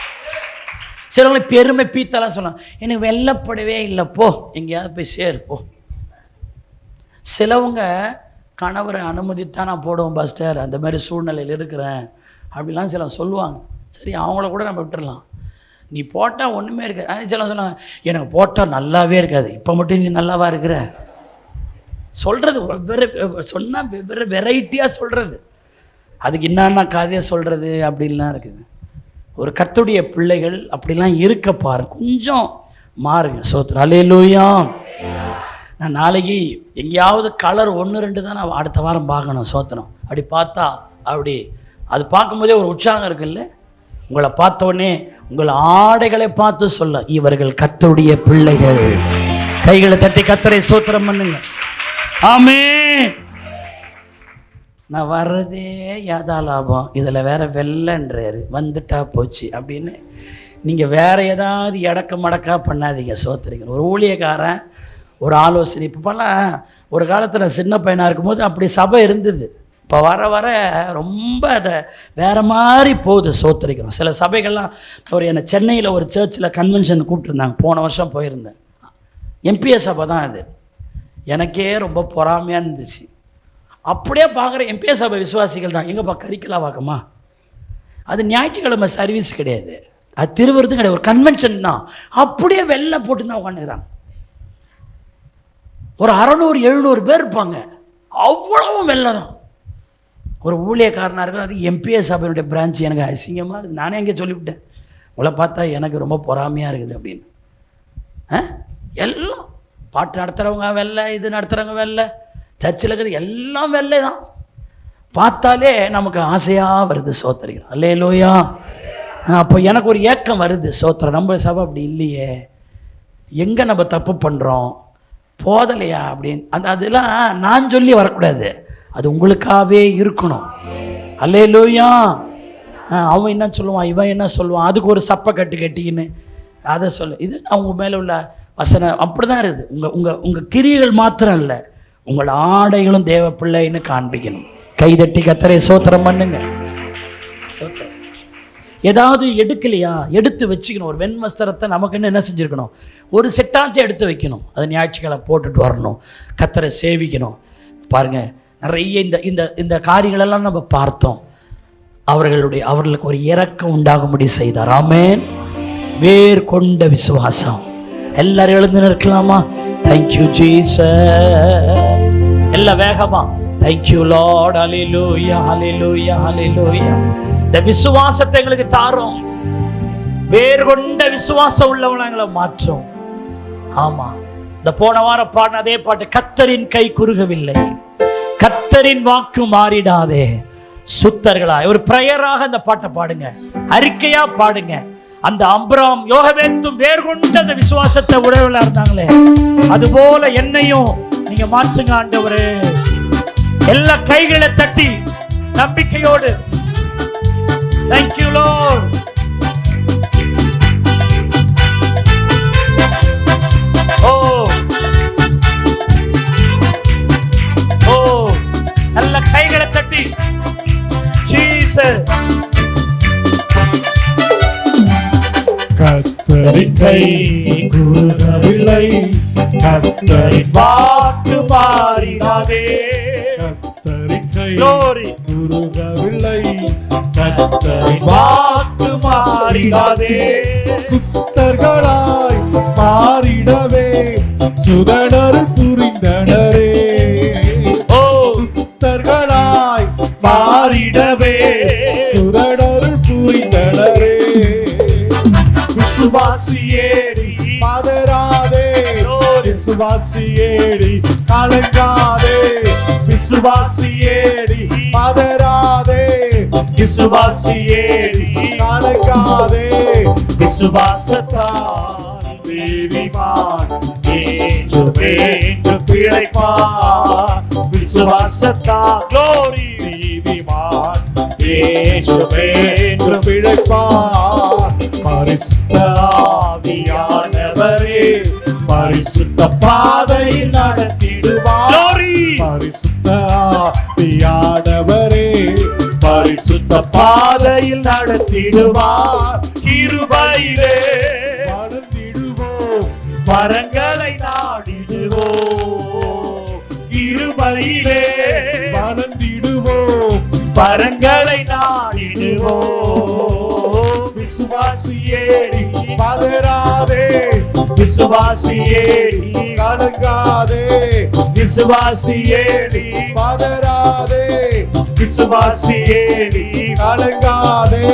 சிலவங்களை பெருமை பீத்தலாம் சொல்லலாம், எனக்கு வெள்ளப்படவே இல்லை போ, எங்கேயாவது போய் சேர் போ. சிலவங்க கணவரை அனுமதித்தான் நான் போடுவோம் பாஸ்டர், அந்த மாதிரி சூழ்நிலையில் இருக்கிறேன் அப்படிலாம் சில சொல்லுவாங்க. சரி, அவங்கள கூட நம்ம விட்டுடலாம். நீ போட்டால் ஒன்றுமே இருக்காது. சில சொன்னாங்க, எனக்கு போட்டால் நல்லாவே இருக்காது, இப்போ மட்டும் நீ நல்லாவா இருக்கிற? சொல்கிறது வெவ்வேறு, சொன்னால் வெவ்வேறு வெரைட்டியாக சொல்கிறது, அதுக்கு என்னென்ன கதையை சொல்கிறது அப்படின்லாம் இருக்குது. ஒரு கர்த்தருடைய பிள்ளைகள் அப்படிலாம் இருக்க பாருங்க, கொஞ்சம் மாறுங்க. சோத்திரம். அல்லேலூயா. நான் நாளைக்கு எங்கேயாவது கலர் 1-2 தான் நான் அடுத்த வாரம் பார்க்கணும். சோத்திரம். அப்படி பார்த்தா அப்படி அது பார்க்கும்போதே ஒரு உற்சாகம் இருக்குல்ல. உங்களை பார்த்த உடனே உங்கள் ஆடைகளை பார்த்து சொல்ல, இவர்கள் கர்த்தருடைய பிள்ளைகள். கைகளை தட்டி கர்த்தரை சோத்திரம் பண்ணுங்க. ஆமென். நான் வர்றதே யாதா லாபம், இதில் வேற வெள்ளன்றாரு, வந்துட்டா போச்சு அப்படின்னு நீங்கள் வேற ஏதாவது இடக்க மடக்கா பண்ணாதீங்க. சோத்திரிங்க. ஒரு ஊழியக்காரன் ஒரு ஆலோசனை, இப்போலாம் ஒரு காலத்தில் சின்ன பையனாக இருக்கும்போது அப்படி சபை இருந்தது. இப்போ வர வர ரொம்ப அதை வேறு மாதிரி போகுது. சோத்திரிக்கிறோம். சில சபைகள்லாம் ஒரு என்னை சென்னையில் ஒரு சர்ச்சில் கன்வென்ஷன் கூப்பிட்டுருந்தாங்க. போன வருஷம் போயிருந்தேன். எம்பிஎஸ் சபை தான் அது. எனக்கே ரொம்ப பொறாமையாக இருந்துச்சு. அப்படியே பார்க்குற எம்பிஎஸ் சபை விசுவாசிகள் தான். எங்கப்பா கறிக்கலாம் வாக்கமா, அது ஞாயிற்றுக்கிழமை சர்வீஸ் கிடையாது, அது திருவருதும் கிடையாது, ஒரு கன்வென்ஷன் தான். அப்படியே வெள்ளை போட்டு தான் உட்காந்துக்கிறாங்க. ஒரு 600-700 பேர் இருப்பாங்க, அவ்வளவும் வெள்ளை தான். ஒரு ஊழியக்காரனாக இருக்கும், அது எம்பிஎஸ் சபையினுடைய பிரான்ச். எனக்கு அசிங்கமாக இருக்குது. நானே எங்கே சொல்லிவிட்டேன், உங்களை பார்த்தா எனக்கு ரொம்ப பொறாமையாக இருக்குது அப்படின்னு. எல்லாம் பாட்டு நடத்துகிறவங்க வெள்ளை, இது நடத்துகிறவங்க வெள்ளை, சர்ச்சில் இருக்கிறது எல்லாம் வெள்ளை தான். பார்த்தாலே நமக்கு ஆசையாக வருது. சோத்திரிக்கிறோம். அல்லேலூயா. அப்போ எனக்கு ஒரு ஏக்கம் வருது. சோத்திரம். நம்ம சபை அப்படி இல்லையே, எங்கே நம்ம தப்பு பண்ணுறோம், போதலையா அப்படின்னு அதெல்லாம் நான் சொல்லி வரக்கூடாது, அது உங்களுக்காகவே இருக்கணும். அல்லேலூயா. அவன் என்ன சொல்லுவான், இவன் என்ன சொல்லுவான், அதுக்கு ஒரு சப்பை கட்டிக்கின்னு அதை சொல்ல, இது அவங்க மேலே உள்ள வசனம் அப்படி தான் இருக்குது. உங்கள் கிரியைகள் மாத்திரம் இல்லை, உங்கள் ஆடைகளும் தேவ பிள்ளைன்னு காண்பிக்கணும். கைதட்டி கர்த்தரை சோத்திரம் பண்ணுங்க. சோத்திரம். ஏதாவது எடுக்கலையா, எடுத்து வச்சுக்கணும். ஒரு வெண்வஸ்திரத்தை நமக்குன்னு என்ன செஞ்சுருக்கணும், ஒரு செட்டாச்சும் எடுத்து வைக்கணும். அதை ஞாயிற்றுக்கிழமை போட்டுட்டு வரணும், கர்த்தரை சேவிக்கணும். பாருங்கள், நிறைய இந்த இந்த இந்த காரியங்களெல்லாம் நம்ம பார்த்தோம். அவர்களுக்கு ஒரு இரக்கம் உண்டாகும்படி செய்தார். ஆமென். வேர் கொண்ட விசுவாசம். எல்லாரும் எழுந்து நிற்கலாமா? Thank you Jesus. எல்லாம் வேகமா தேங்க்யூ லார்ட். ஹல்லேலூயா, ஹல்லேலூயா, ஹல்லேலூயா. இந்த விசுவாசத்தை எங்களுக்கு தாரும். வேர் கொண்ட விசுவாசம் உள்ளவனை எங்களை மாற்றும். ஆமா, இந்த போன வாரம் பாடின அதே பாட்டு, கர்த்தரின் கை குறுகவில்லை, கர்த்தரின் வாக்கு மாறிடாதே, சுத்தர்களாய். ஒரு பிரேயராக இந்த பாட்டை பாடுங்க, அறிக்கையா பாடுங்க. அந்த அப்ராம் யோகவேத்தும் வேர் கொண்ட அந்த விசுவாசத்தை உடையவளா இருந்தாங்களே, அதுபோல என்னையும் நீங்க மாற்றுங்க ஆண்டவரே. எல்லா கைகளை தட்டி நம்பிக்கையோடு Thank you Lord. Oh, நல்ல கைகளை தட்டி Jesus. கர்த்தரின் கை குறுகவில்லை, கர்த்தரின் வாக்கு மாறிடாதே. கர்த்தரின் கை குறுகவில்லை, கர்த்தரின் வாக்கு மாறிடாதே. சுத்தர்களாய் மாறிடவே சுதனர் புரிந்தனரே. சுத்தர்களாய் மாறிடவே சுதனர் புரிந்தனரே. விசுவாசியேடி பதறாதே, விசுவாசியேடி கலங்காதே, விசுவாசியேடி பதறாதே, விசுவாசியேடி கலங்காதே. விசுவாசத்தால் நீதிமான் என்று பிழைப்பான். விசுவாசத்தால் glory நீதிமான் என்று பிழைப்பான். பரிசுத்த ஆவியானவரே பரிசுத்த பாதையில் நடத்திடுவார். பரிசுத்த ஆவியானவரே பரிசுத்த பாதையில் நடத்திடுவார். கிருபையிலே வளர்ந்திடுவோம், வரங்களை நாடிடுவோம். கிருபையிலே வளர்ந்திடுவோம், வரங்களை நாடிடுவோம். விசுவாசியேடி பதறாதே, விசுவாசியேடி கலங்காதே, விசுவாசியே நீ பதறாதே, விசுவாசியே நீ கலங்காதே,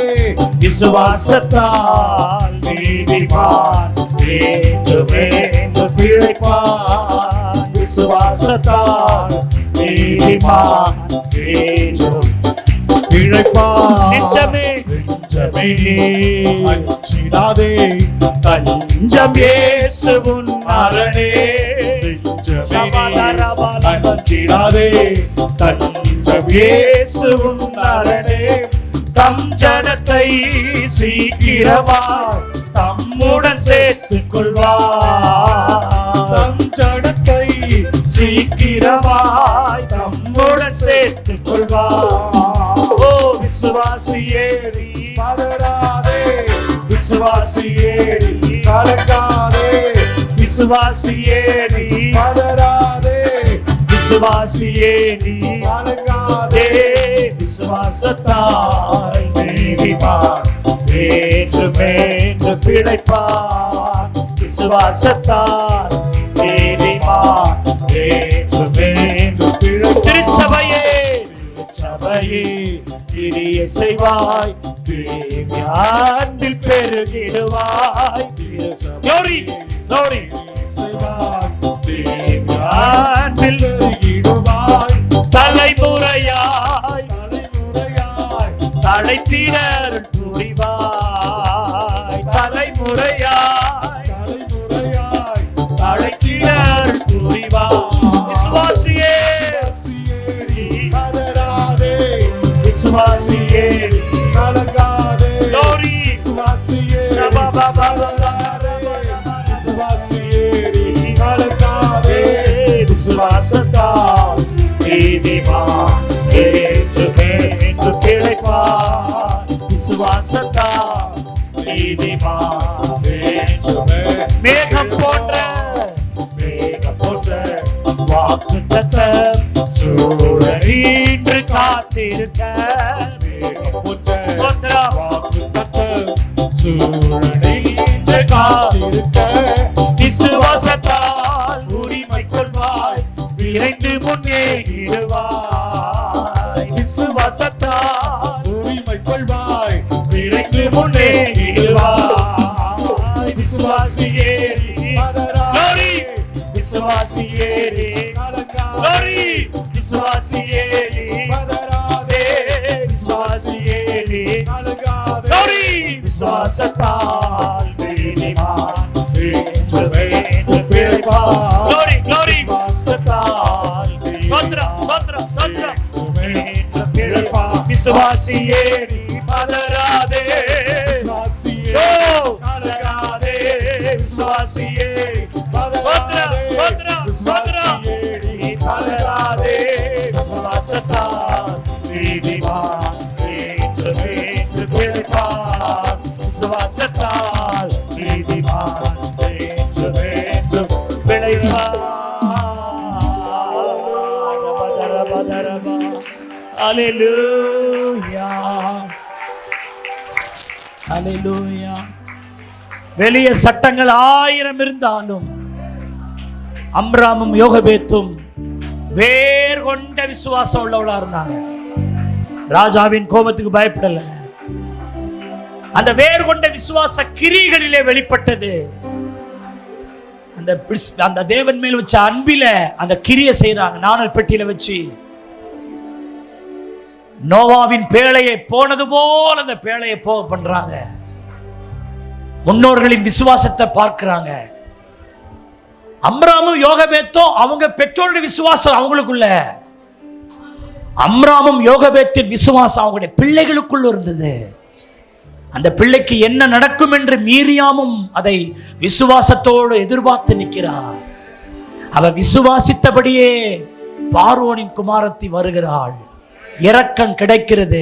விசுவாசத்தால் நீதிமான் வேண்டுமென்று பிழைப்பான். விசுவாசத்தால் நீதிமான் வேண்டும் பிழைப்பான். நெஞ்சமே நெஞ்சமே அஞ்சிடாதே, தஞ்சம் இயேசுவின் அரணே. அஞ்சிடாதே, தஞ்சம் இயேசுவின் அரணே. தம் ஜனத்தை சீக்கிரமாய் தம்முடன் சேர்த்துக் கொள்வார். தம் ஜனத்தை சீக்கிரமாய் தம்முடன் சேர்த்துக் கொள்வார். ஓ விசுவாசியே நீ பதறாதே, விசுவாசியே நீ கலங்காதே, விசுவாசியே நீ பதறாதே, விசுவாசியே நீ கலங்காதே, விசுவாசத்தால் நீதிமான் வேண்டுமென்று பிழைப்பான். விசுவாசத்தால் நீதிமான் வேண்டுமென்று பிழைப்பான். திருச்சபையே திருச்சபையே கிரியை செய்வாய், அன்பில் பெருகிடுவாய். glory glory செய்வாய், அன்பில் பெருகிடுவாய், தலைமுறையாய் தலைமுறையாய் தழைத்திடர் புரிவாய். தலைமுறையாய் தலைமுறையாய் தழைத்திடர் புரிவாய். விசுவாசியே பதறாதே, விசுவாசியே கலங்காதே, glory விசுவாசியே பதறாதே, விசுவாசியே கலங்காதே, விசுவாசத்தால் நீதிமான் வேண்டுமென்று பிழைப்பான். விசுவாசத்தால் நீதிமான் வேண்டுமென்று. மேகம் போன்ற வாக்குத்தத்தம் சூழலின்று காத்திருக்க. ஸ்தோத்திரம். சூழலின்று காத்திருக்க, விசுவாசத்தால் உரிமை கொள்வாய், விரைந்து முன்னேறிடுவாய். விசுவாசத்தால் உரிமை கொள்வாய், விரைந்து முன்னேறிடுவாய். விசுவாசியே glory விசுவாசியே glory விசுவாசியே பதறாதே, விசுவாசியே கலங்காதே, glory விசுவாசத்தால் நீதிமான் வேண்டுமென்று பிழைப்பான். glory glory விசுவாசத்தால் ஸ்தோத்திரம் ஸ்தோத்திரம் ஸ்தோத்திரம் வேண்டுமென்று பிழைப்பான். விசுவாசியே பதறாதே, விசுவாசியே ஓ கலங்காதே. விசுவாசியே ஸ்தோத்திரம் ஸ்தோத்திரம் ஸ்தோத்திரம் நீ பதறாதே. விசுவாசத்தால் நீதிமான் வேண்டுமென்று பிழைப்பான். விசுவாசத்தால் நீதிமான் வேண்டுமென்று பிழைப்பான். Hallelujah. Hallelujah. வெளிய சட்டங்கள் 1000 இருந்தாலும் அம்ராமும் யோகபேத்தும் வேர் கொண்ட விசுவாசம் உள்ளவளா இருந்தாங்க. ராஜாவின் கோபத்துக்கு பயப்படல. அந்த வேர் கொண்ட விசுவாச கிரிகளிலே வெளிப்பட்டது. அந்த தேவன் மேல் வச்ச அன்பில அந்த கிரியை செய்றாங்க. நாணல் பெட்டியில வச்சு நோவாவின் பேழையை போனது போல அந்த பேழையை போக பண்றாங்க. முன்னோர்களின் விசுவாசத்தை பார்க்கிறாங்க. அம்ராமும் யோகபேத்தும் அவங்க பெற்றோருடைய விசுவாசம் அவங்களுக்குள்ள, அம்ராமும் யோகபேத்தின் விசுவாசம் அவங்களுடைய பிள்ளைகளுக்குள்ள இருந்தது. அந்த பிள்ளைக்கு என்ன நடக்கும் என்று மீரியாமும் அதை விசுவாசத்தோடு எதிர்பார்த்து நிற்கிறார். அவர் விசுவாசித்தபடியே பார்வோனின் குமாரத்தி வருகிறாள். இரக்கம் கிடைக்கிறது.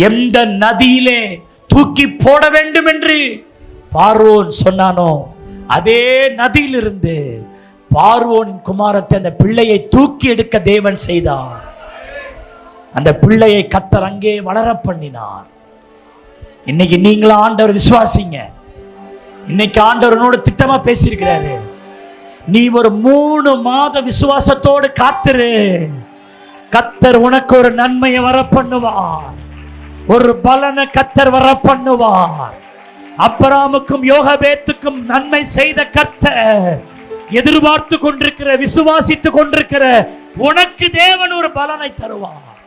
எந்த நதியிலே தூக்கி போட வேண்டும் என்று பார்வோன் சொன்னானோ அதே நதியிலிருந்து பார்வோனின் குமாரத்தை அந்த பிள்ளையை தூக்கி எடுக்க தேவன் செய்தார். அந்த பிள்ளையை கர்த்தர் அங்கே வளர பண்ணினார். இன்னைக்கு நீங்களும் ஆண்டவர் விசுவாசிங்க. இன்னைக்கு ஆண்டவரோட திட்டமா பேசியிருக்கிறாரு. நீ ஒரு 3 மாத விசுவாசத்தோடு காத்திரு. கர்த்தர் உனக்கு ஒரு நன்மையை வர பண்ணுவார், ஒரு பலனை கர்த்தர் வர பண்ணுவார். அப்ராமுக்கும் யோகபேத்துக்கும் நன்மை செய்த கர்த்தர் எதிர்பார்த்து கொண்டிருக்கிற, விசுவாசித்து கொண்டிருக்கிற உனக்கு தேவன் ஒரு பலனை தருவார்,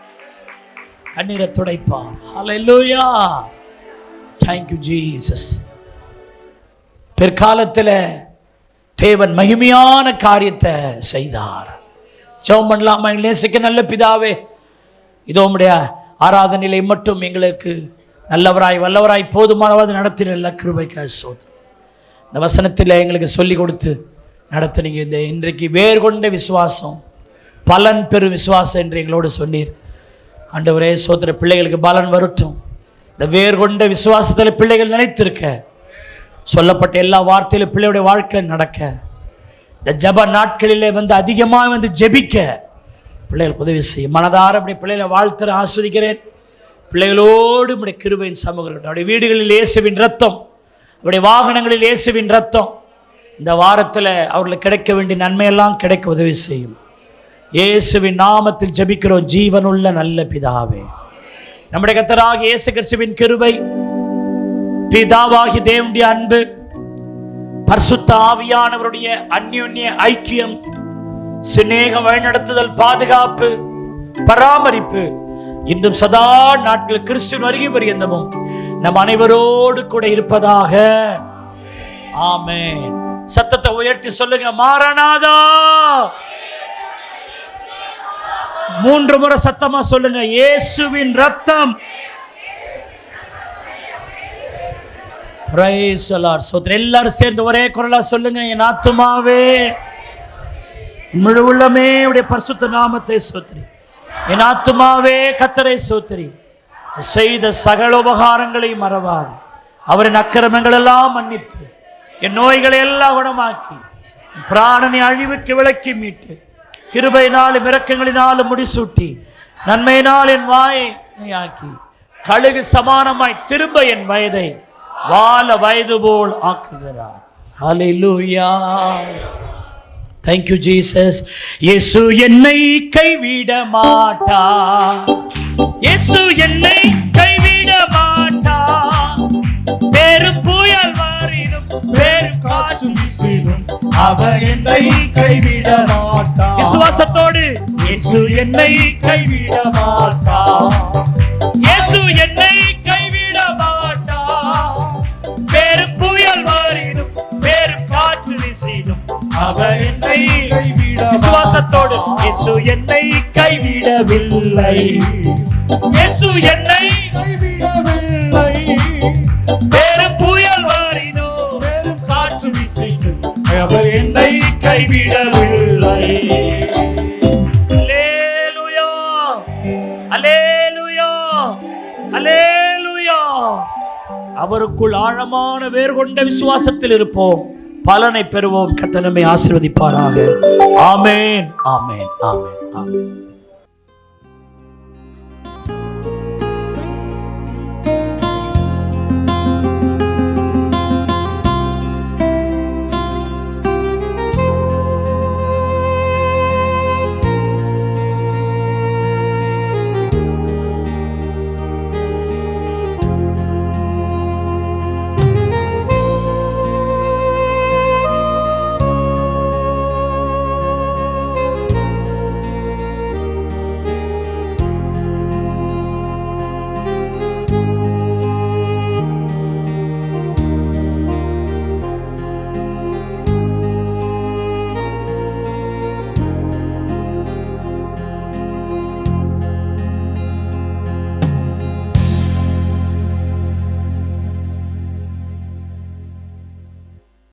கண்ணீரை துடைப்பார். ஹல்லேலூயா. Thank you Jesus. பிற்காலத்தில் தேவன் மகிமையான காரியத்தை செய்தார். ஜெபம் பண்ணலாமா? எங்களை நேசிக்க நல்ல பிதாவே, இதோ உம்முடைய ஆராதனையிலே மட்டும் எங்களுக்கு நல்லவராய் வல்லவராய் போதுமானவாது நடத்தின கிருபைக்காக ஸ்தோத்திரம். இந்த வசனத்தில் எங்களுக்கு சொல்லி கொடுத்து நடத்தினீங்க. இந்த இன்றைக்கு வேர் கொண்ட விசுவாசம், பலன் பெறும் விசுவாசம் என்று எங்களோடு சொன்னீர். ஆண்டவரே சோத்திர, பிள்ளைகளுக்கு பலன் வரட்டும். இந்த வேர் கொண்ட விசுவாசத்தில் பிள்ளைகள் நிலைத்திருக்க, சொல்லப்பட்ட எல்லா வார்த்தையிலும் பிள்ளையுடைய வாழ்க்கையில் நடக்க, இந்த ஜப நாட்களிலே அதிகமாக ஜெபிக்க பிள்ளைகளுக்கு உதவி செய்யும். மனதார அப்படி பிள்ளைகளை வாழ்த்துற ஆஸ்வதிக்கிறேன். பிள்ளைகளோடு நம்முடைய கிருபையின் சமூகம், அவருடைய வீடுகளில் இயேசுவின் ரத்தம், அவருடைய வாகனங்களில் இயேசுவின் ரத்தம் இந்த வாரத்தில் அவர்களுக்கு கிடைக்க வேண்டிய நன்மையெல்லாம் கிடைக்க உதவி செய்யும். இயேசுவின் நாமத்தில் ஜெபிக்கிறோம் ஜீவனுள்ள நல்ல பிதாவே. நம்முடைய கர்த்தராகிய இயேசு கிறிஸ்துவின் கிருபை, பிதாவாகிய தேவனுடைய அன்பு, பரிசுத்த ஆவியானவருடைய அந்யோன்ய ஐக்கியம், சிநேகம், வழிநடத்துதல், பாதுகாப்பு, பராமரிப்பு இன்றும் சதா நாட்கள் கிறிஸ்துவின் வருகை பரியந்தமும் நம் அனைவரோடு கூட இருப்பதாக. ஆமென். சத்தத்தை உயர்த்தி சொல்லுங்க, மாரநாதா. 3 முறை சத்தமா சொல்லுங்க, இயேசுவின் ரத்தம். Praise the Lord. சோத்ரே, எல்லாரும் சேர்ந்து ஒரே குரலா சொல்லுங்க, என் ஆத்துமாவே முழு உள்ளமே உடைய பரிசுத்த நாமத்தை சோத்ரி. என் ஆத்துமாவே கர்த்தரை சோத்ரி. செய்த சகல உபகாரங்களை மறவாது, அவரின் அக்கிரமங்கள் எல்லாம் மன்னித்து, என் நோய்களை எல்லாம் குணமாக்கி, பிராணனை அழிவுக்கு விலக்கி மீட்டு, கிருபையினாலும் இரக்கங்களினாலும் முடிசூட்டி, நன்மையினால் என் வாயை ஆக்கி, கழுகு சமானமாய் திரும்ப என் வயதை வால வயது போல் ஆக்குகிறார். ஹல்லேலூயா. Thank you Jesus. இயேசு என்னை கைவிட மாட்டார், இயேசு என்னை கைவிட மாட்டார். பெரும் புயல் வாரினும் பெரும் காற்று வீசினும் அவர் என்னை கைவிட மாட்டார். விசுவாசத்தோடு, இயேசு என்னை கைவிட மாட்டார், இயேசு என்னை கைவிட மாட்டார். பெரும் புயல் வாரினும் பெரும் காற்று வீசினும் அவர் என்னை கைவிட. விசுவாசத்தோடு, இயேசு என்னை கைவிடவில்லை, இயேசு என்னை கைவிடவில்லை. பெரும் புயல் வாரினோ பெரும் காற்று வீசினும் அவர் என்னை கைவிடவில்லை. அல்லேலூயா, அல்லேலூயா, அல்லேலூயா. அவருக்குள் ஆழமான வேர் கொண்ட விசுவாசத்தில் இருப்போம், பலனை பெறுவோம். கர்த்தர் நம்மை ஆசீர்வதிப்பாராக. ஆமென், ஆமென், ஆமென், ஆமென்.